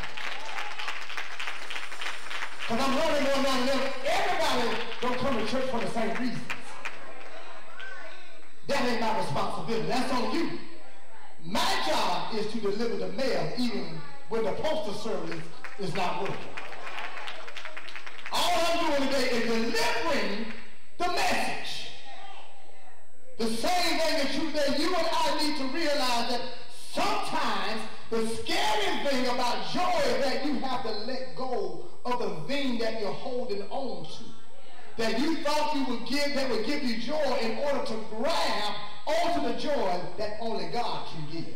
Because I'm running going down there. Everybody don't come to church for the same reasons. That ain't my responsibility. That's on you. My job is to deliver the mail even when the postal service is not working. All I'm doing today is delivering the message. The same thing that you and I need to realize that sometimes the scary thing about joy is that you have to let go of the thing that you're holding on to. That you thought you would give, that would give you joy in order to grab onto the joy that only God can give.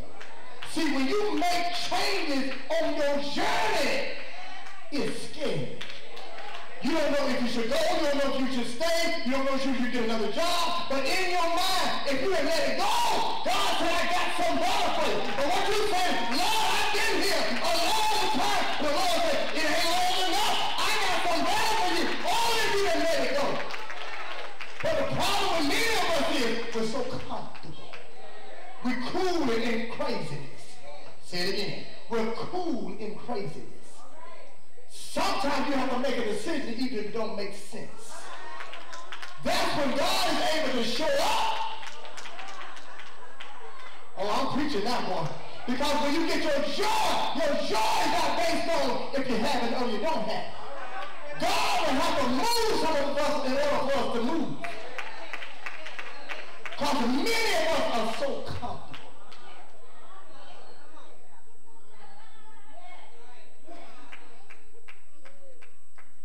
See, when you make changes on your journey, it's scary. You don't know if you should go, you don't know if you should stay, you don't know if you should get another job, but in your mind, if you had let it go, God said, I got some better for you. But what you say, Lord, I've been here a long time. The Lord said, it ain't long enough. I got some better for you. Only if you had let it go. But the problem with many of us is we're so comfortable. We're cool in craziness. Say it again. We're cool in craziness. Sometimes you have to make a decision even if it don't make sense. That's when God is able to show up. Oh, I'm preaching that one. Because when you get your joy is not based on if you have it or you don't have it. God will have to move some of us in order for us to move. Because many of us are so comfortable.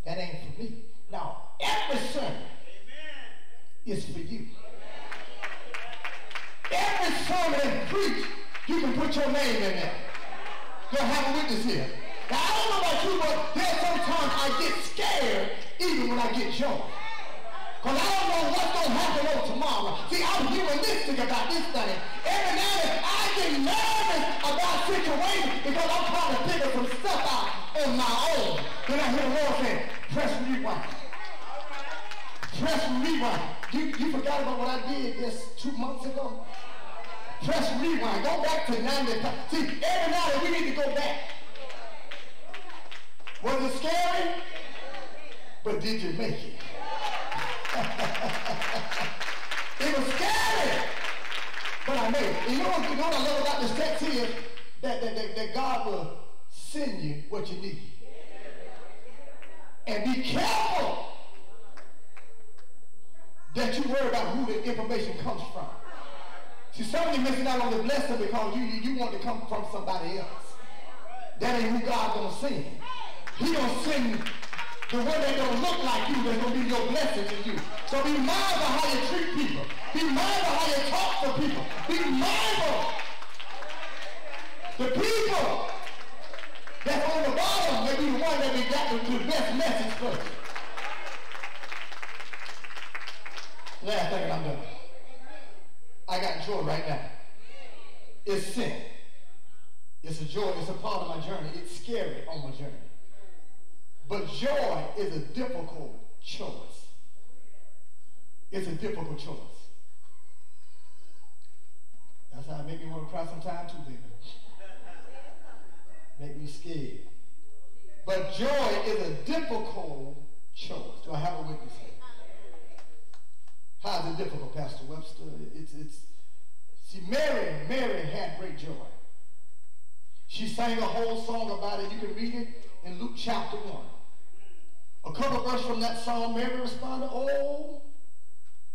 That ain't for me. Now, every sermon put your name in there. You'll have a witness here. Now, I don't know about you, but there's sometimes I get scared even when I get joy. Because I don't know what's going to happen on tomorrow. See, I'm humanistic about this thing. Every now and then I get nervous about situations because I'm trying to figure some stuff out on my own. Then I hear the Lord say, press rewind. Press rewind. You forgot about what I did just 2 months ago? Press rewind. Go back to 95. See, every now and then we need to go back. Was it scary? But did you make it? It was scary, but I made it. And you know what I love about this text here? That God will send you what you need. And be careful that you worry about who the information comes from. See, some of you missing out on the blessing because you want to come from somebody else. That ain't who God's going to send. He going to send the one that don't look like you, that's going to be your blessing to you. So be mindful how you treat people. Be mindful how you talk to people. Be mindful. The people that's on the bottom may be the one that we got the best message for you. Last thing, and I'm done. I got joy right now. It's sin. It's a joy. It's a part of my journey. It's scary on my journey. But joy is a difficult choice. It's a difficult choice. That's how it make me want to cry sometimes too, baby. Make me scared. But joy is a difficult choice. Do I have a witness here? How is it difficult, Pastor Webster? See, Mary had great joy. She sang a whole song about it. You can read it in Luke chapter 1. A couple verses from that song, Mary responded, oh,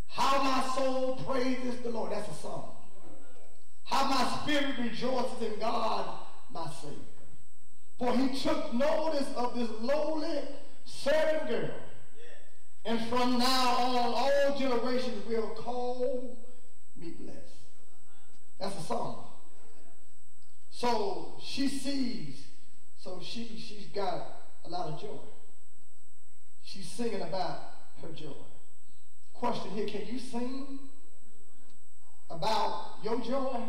how my soul praises the Lord. That's a song. How my spirit rejoices in God, my Savior. For he took notice of this lowly servant girl. And from now on, all generations will call me blessed. That's a song. So she sees, so she's got a lot of joy. She's singing about her joy. Question here, can you sing about your joy?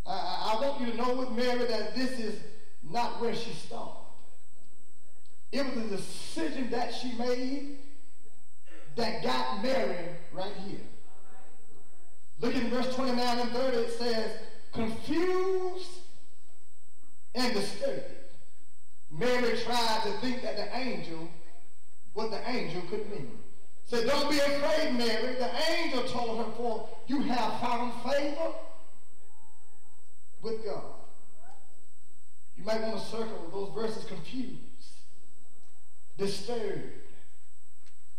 I want you to know with Mary that this is not where she started. It was a decision that she made that got Mary right here. Look in verse 29 and 30, it says, confused and disturbed, Mary tried to think that what the angel could mean. Said, don't be afraid, Mary. The angel told her, for you have found favor with God. You might want to circle those verses, confused, disturbed,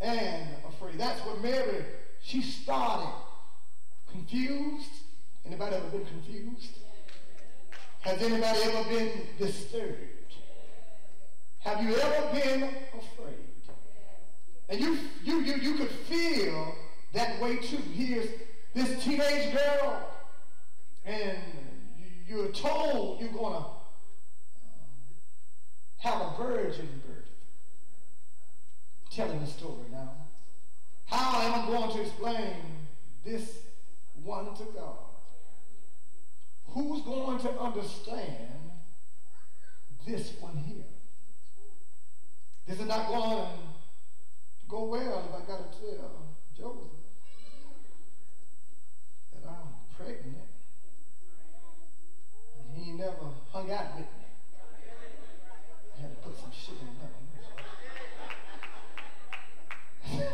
and afraid. That's what Mary, she started confused. Anybody ever been confused? Has anybody ever been disturbed? Have you ever been afraid? And you could feel that way too. Here's this teenage girl, and you're told you're going to have a virgin birth. Telling the story now. How am I going to explain this one to God? Who's going to understand this one here? This is not going to go well if I got to tell Joseph that I'm pregnant. And he never hung out with me. I had to put some shit in that one.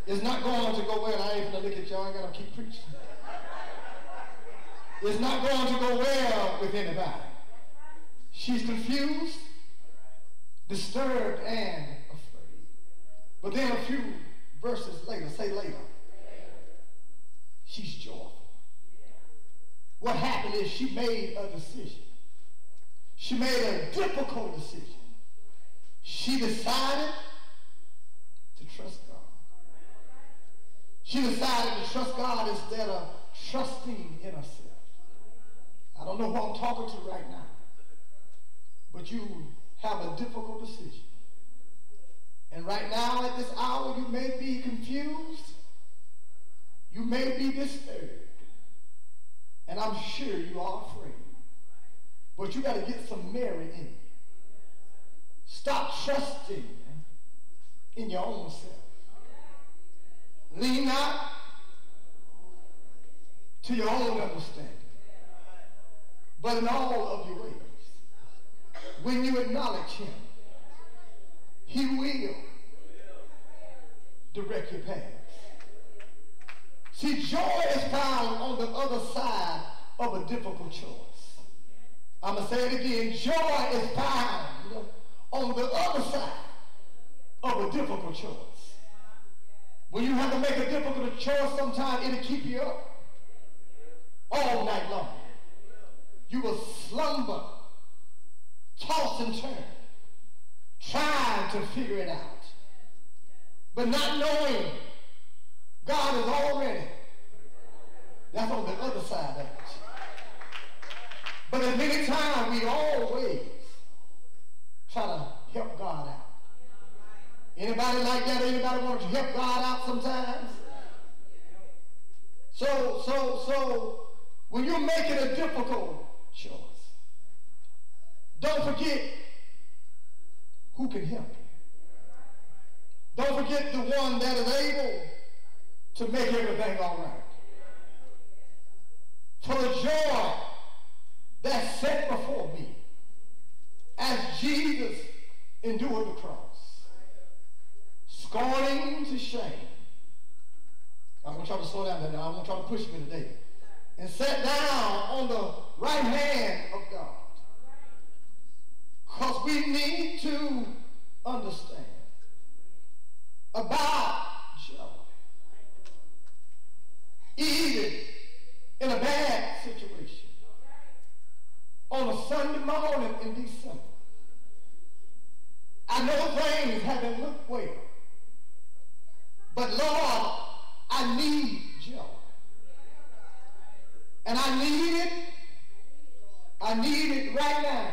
It's not going to go well. I ain't gonna look at y'all. I gotta keep preaching. It's not going to go well with anybody. She's confused, disturbed, and afraid. But then a few verses later, say later, she's joyful. What happened is she made a decision. She made a difficult decision. She decided to trust God. She decided to trust God instead of trusting in herself. I don't know who I'm talking to right now, but you have a difficult decision. And right now at this hour, you may be confused. You may be disturbed. And I'm sure you are afraid. But you got to get some Mary in you. Stop trusting in your own self. Lean not to your own understanding, but in all of your ways, when you acknowledge him, he will direct your paths. See, joy is found on the other side of a difficult choice. I'm going to say it again. Joy is found on the other side of a difficult choice. When you have to make a difficult choice, sometimes it'll keep you up all night long. You will slumber, toss and turn, trying to figure it out. But not knowing God is already, that's on the other side of it. But at many times we always try to help God out. Anybody like that? Anybody want to help God out sometimes? So when you're making a difficult choice, don't forget who can help you. Don't forget the one that is able to make everything all right. For the joy that's set before me, as Jesus endured the cross, scorning to shame. I'm going to try to slow down now. I'm going to try to push me today. And sat down on the right hand of God. Because we need to understand about joy. Even in a bad situation, on a Sunday morning in December, I know things haven't looked well, but Lord, I need joy. And I need it right now.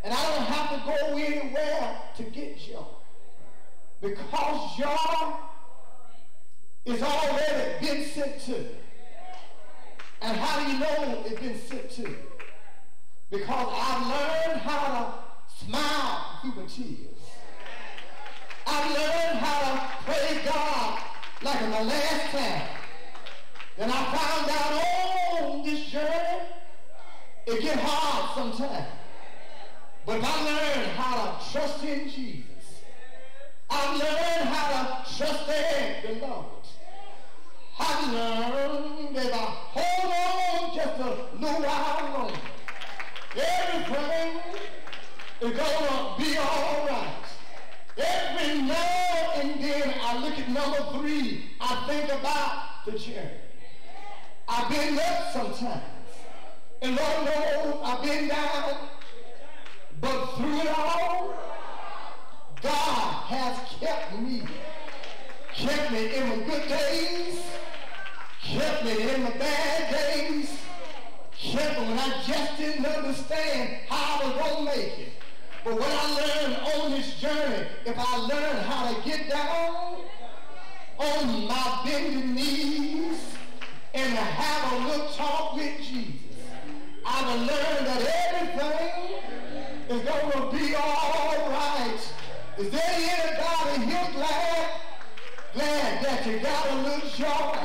And I don't have to go anywhere to get joy, because joy is already been sent to me. And how do you know it's been sent to you? Because I've learned how to smile through the tears. I've learned how to praise God like in the last time. Then I found out on this journey, it gets hard sometimes. But if I learned how to trust in Jesus, I've learned how to trust in the Lord. I've learned that if I hold on just a little while longer, everything is going to be all right. Every now and then I look at number 3, I think about the journey. I've been up sometimes, and Lord knows I've been down, but through it all, God has kept me in my good days, kept me in my bad days, kept me when I just didn't understand how I was going to make it. But what I learned on this journey, if I learn how to get down on my bending knees and to have a little talk with Jesus, I've learned that everything is going to be all right. Is there anybody here glad that you got a little joy?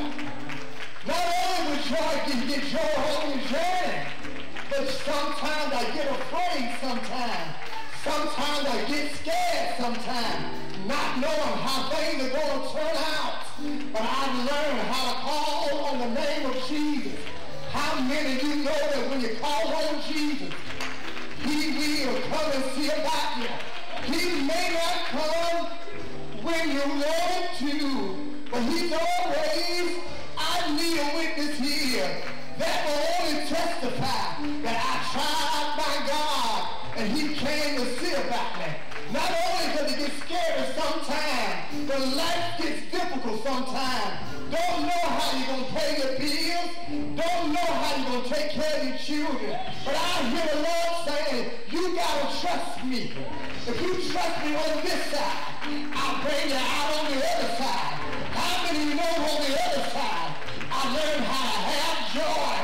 Not only with joy can you get joy on the journey, but sometimes I get afraid sometimes. Sometimes I get scared sometimes, not knowing how things are going to turn out. But I've learned how to call on the name of Jesus. How many of you know that when you call on Jesus, he will come and see about you? He may not come when you want to, but he's always, I need a witness here that will only testify that I tried my God and he came to see about me. Not only does it get scary sometimes, but life gets difficult sometimes. Don't know how you're you're going to pay your bills, don't know how you're going to take care of your children. But I hear the Lord saying, you got to trust me. If you trust me on this side, I'll bring you out on the other side. How many of you know on the other side, I learned how to have joy.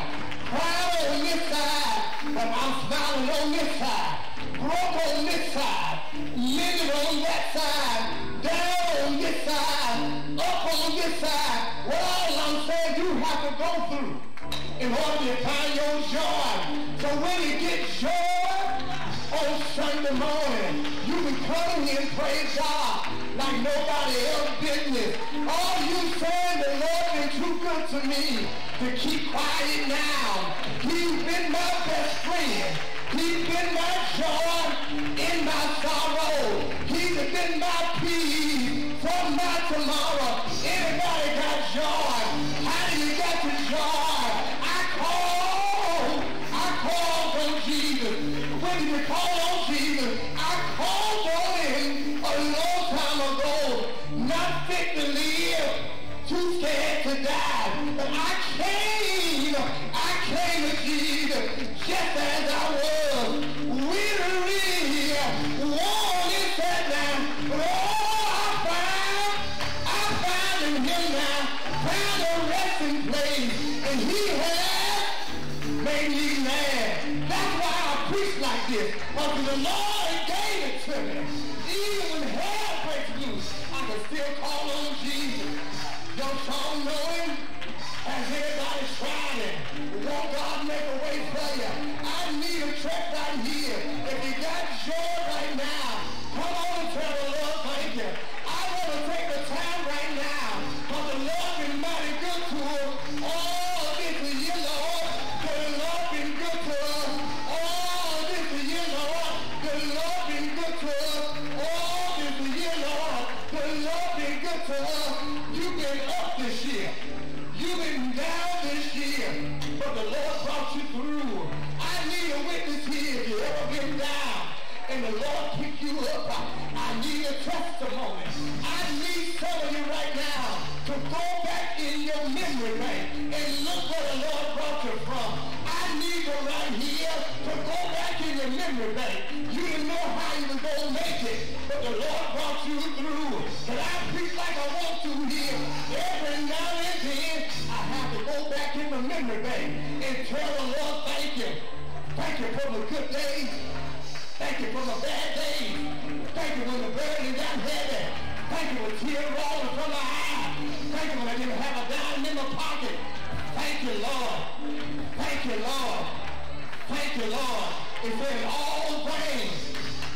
Crying on this side, but I'm smiling on this side. Broke on this side, living on that side, down on this side, up on this side. What all I'm saying you have to go through in order to find your joy. So when you get joy on Sunday morning, you can come here and praise God like nobody else business. All you saying, the Lord been too good to me to keep quiet now. He's been my best friend. He's been my joy in my sorrow. He's been my peace for my tomorrow. Anybody got joy? How do you get the joy? I called on Jesus. When you call on Jesus, I called on him a long time ago. Not fit to live, too scared to die. But I came to Jesus just as I was. Weary, worn and sat down. But oh, I found in him now, found a resting place. And he has made me mad. That's why I preach like this. Because the Lord gave it to me. Even when hell breaks loose, I can still call on Jesus. Don't y'all know him? As everybody's trying, won't God make a way for you? I need a track right here. If you got joy right now, come on and tell the Lord thank you. I want to take the time right now, because the Lord been mighty good to us. All this year, Lord, the Lord been good to us. All this year, Lord, the Lord been good to us. All this year, Lord, the Lord been good to us. You've been up this year. You've been down this year, but the Lord brought you through. I need a witness here if you ever been down and the Lord picked you up. I need a testimony. I need some of you right now to go back in your memory bank and look where the Lord brought you from. I need you right here to go back in your memory bank. You didn't know how you were going to make it, but the Lord brought you through. But I preach like I want to here. Every now and then, I have to go back in the memory bank and tell the Lord thank you. Thank you for the good days. Thank you for the bad days. Thank you when the burden got heavy. Thank you when tears rolling from my eyes. Thank you when I didn't have a dime in my pocket. Thank you, Lord. Thank you, Lord. Thank you, Lord. It said in all things,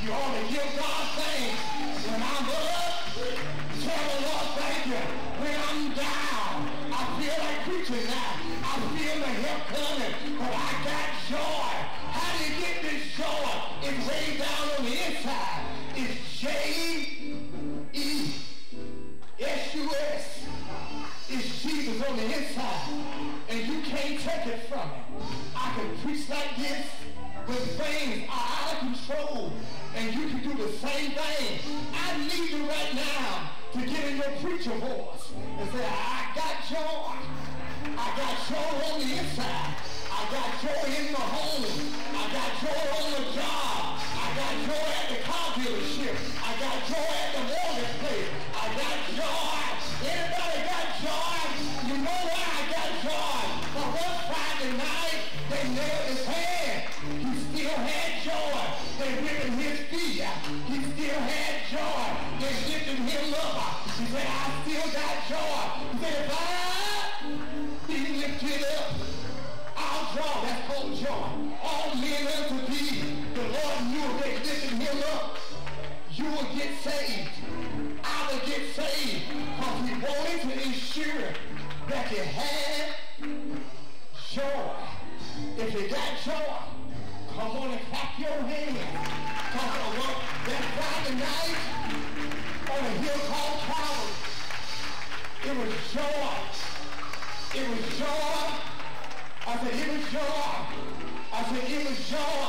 you ought to give God thanks. When I'm up, tell the Lord thank you. When I'm down, I feel like preaching now. I feel the help coming, but I got joy. How do you get this joy? It's way down on the inside. It's J-E-S-U-S. It's Jesus on the inside. And you can't take it from me. I can preach like this when things are out of control, and you can do the same thing. I need you right now to get in your preacher voice and say, I got joy. I got joy on the inside. I got joy in my home. I got joy on the job. I got joy at the car dealership. I got joy at the mortgage place. I got joy. Anybody got joy? You know why I got joy? But one Friday night, they nailed his hand. He still had joy. They whipping his feet. He still had joy. They lifted him up. He said, I still got joy. He said, if I be lifted up, I'll draw. That's called joy. All men unto thee. The Lord knew if they lifted him up, you will get saved. I will get saved. Because he wanted to ensure that you had joy. If you got joy, come on and clap your hands. Because that Friday night on a hill called Calvary, it was joy. It was joy. I said, it was joy. I said, it was joy.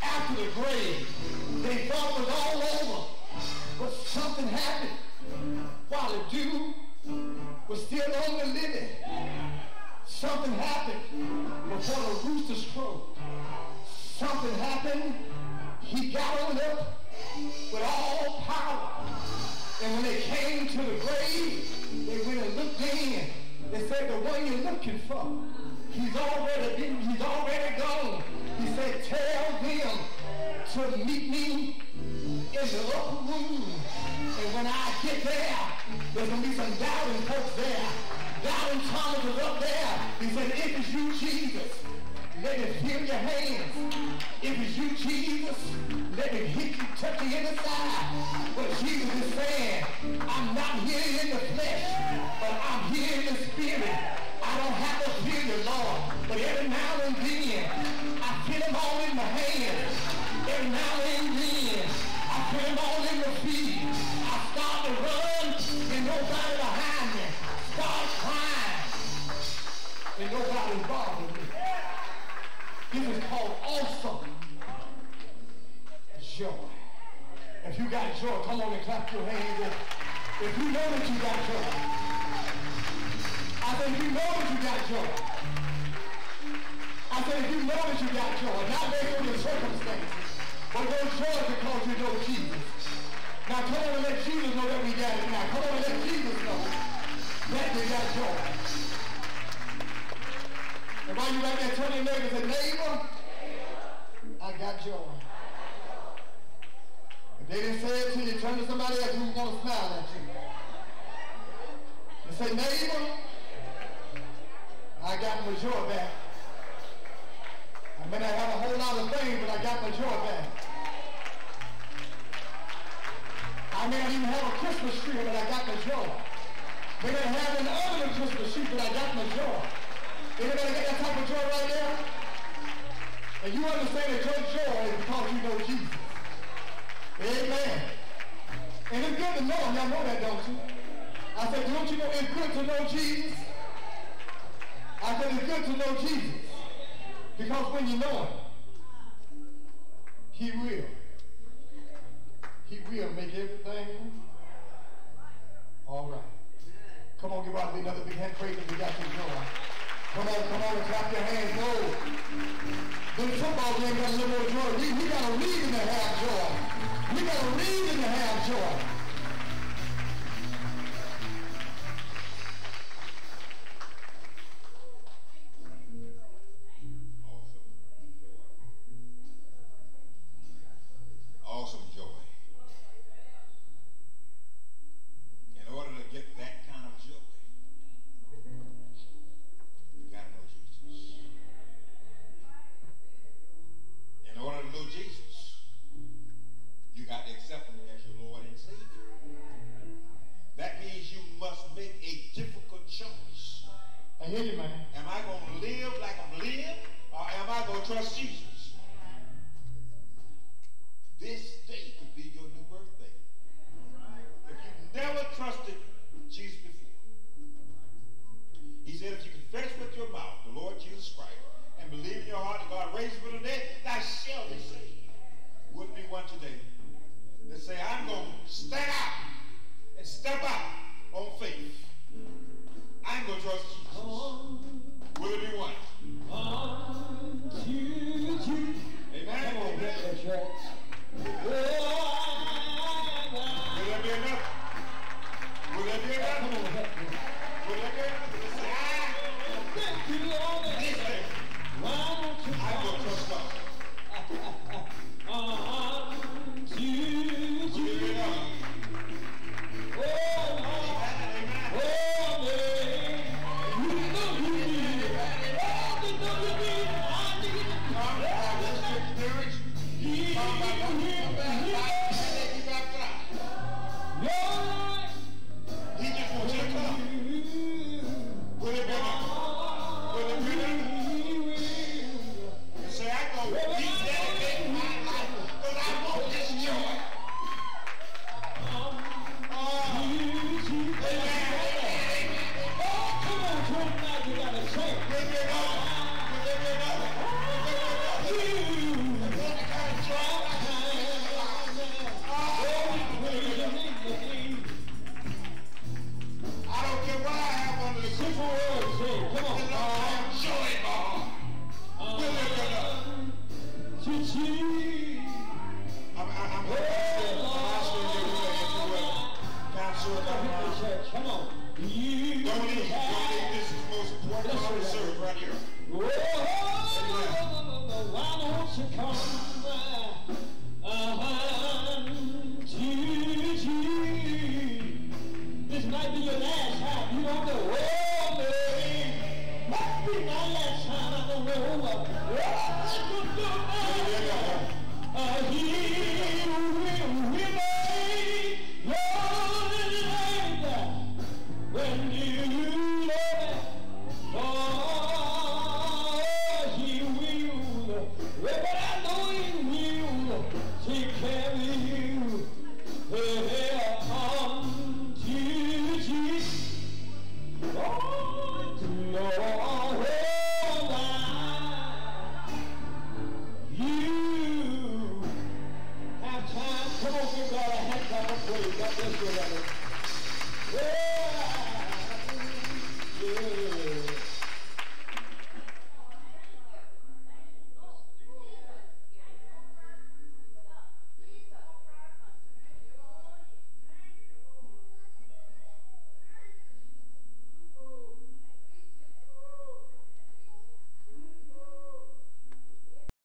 After the grave, they thought it was all over. But something happened while the dew was still on the living. Something happened before the roosters crowed. Something happened. He got on up with all power. And when they came to the grave, they went and looked in. They said, the one you're looking for, he's already gone. He said, tell them to meet me in the upper room. And when I get there, there's going to be some doubting folks there. Doubting Thomas is up there. He said, if it's you, Jesus, let it feel your hands. If it's you, Jesus, let it hit you, touch you in the side. But Jesus is saying, I'm not here in the flesh, but I'm here in the spirit. I don't have to feel you, Lord. But every now and then, I feel him all in my hands. Every now and then, I feel him all in my feet. I start to run, and nobody behind me. Start crying, and nobody's bothering me. This is called awesome joy. If you got joy, come on and clap your hands. If you know that you got joy. I said, if you know that you got joy. I said, if you know that you got joy, not based on your circumstances, but your joy because you know Jesus. Now come on and let Jesus know that we got it now. Come on and let Jesus know that we got joy. And while you're right there, turn your neighbor and say, neighbor, I got joy. If they didn't say it to you, turn to somebody else who's going to smile at you. And say, neighbor, I got my joy back. I may not have a whole lot of things, but I got my joy back. I may not even have a Christmas tree, but I got my joy. May not have an oven of Christmas tree, but I got my joy. Anybody got that type of joy right there? And you understand that your joy is because you know Jesus. Amen. And it's good to know him. Y'all know that, don't you? I said, don't you know it's good to know Jesus? I said, it's good to know Jesus. Because when you know him, he will make everything all right. Come on, give out another big hand praise if you got some joy. Come on and clap your hands. No. The football game got a little more joy. We got a reason to have joy. We got a reason to have joy. Awesome joy. In order to get that kind of joy, you got to know Jesus. In order to know Jesus, you got to accept him as your Lord and Savior. That means you must make a difficult choice. I hear you, man. Am I going to live like I'm living, or am I going to trust Jesus? This day could be your new birthday. If you've never trusted Jesus before, he said if you confess with your mouth the Lord Jesus Christ and believe in your heart that God raised him from the dead, thou shalt be saved. Wouldn't be one today that say, I'm going to stand out and step out on faith. I'm going to trust Jesus. Will it be one? Amen. Come on, get that church. Will there be enough? Will there be enough? Will there be enough? This day, I'm going to trust God. Will there be enough? He just wants you to come. Will it be enough? Will it be enough? You say, I'm going to rededicate my life because I want this joy. I don't care what I have sing for words. Say, come on. I am joy in my heart. We'll lift it up. To Jesus. I'm asking you to counsel about Church, come on. You Don't leave. This is the most important part of the service right here. why don't you come to Jesus? This might be your last time. You don't know. Oh, man. Might be my last time. I don't know. He will remain your life when you love it. Oh, he will. But I know he will take care of you. Come to Jesus. Lord, Lord, you have time. Come on, give God a hand clap of praise. God bless you, brother. Yeah.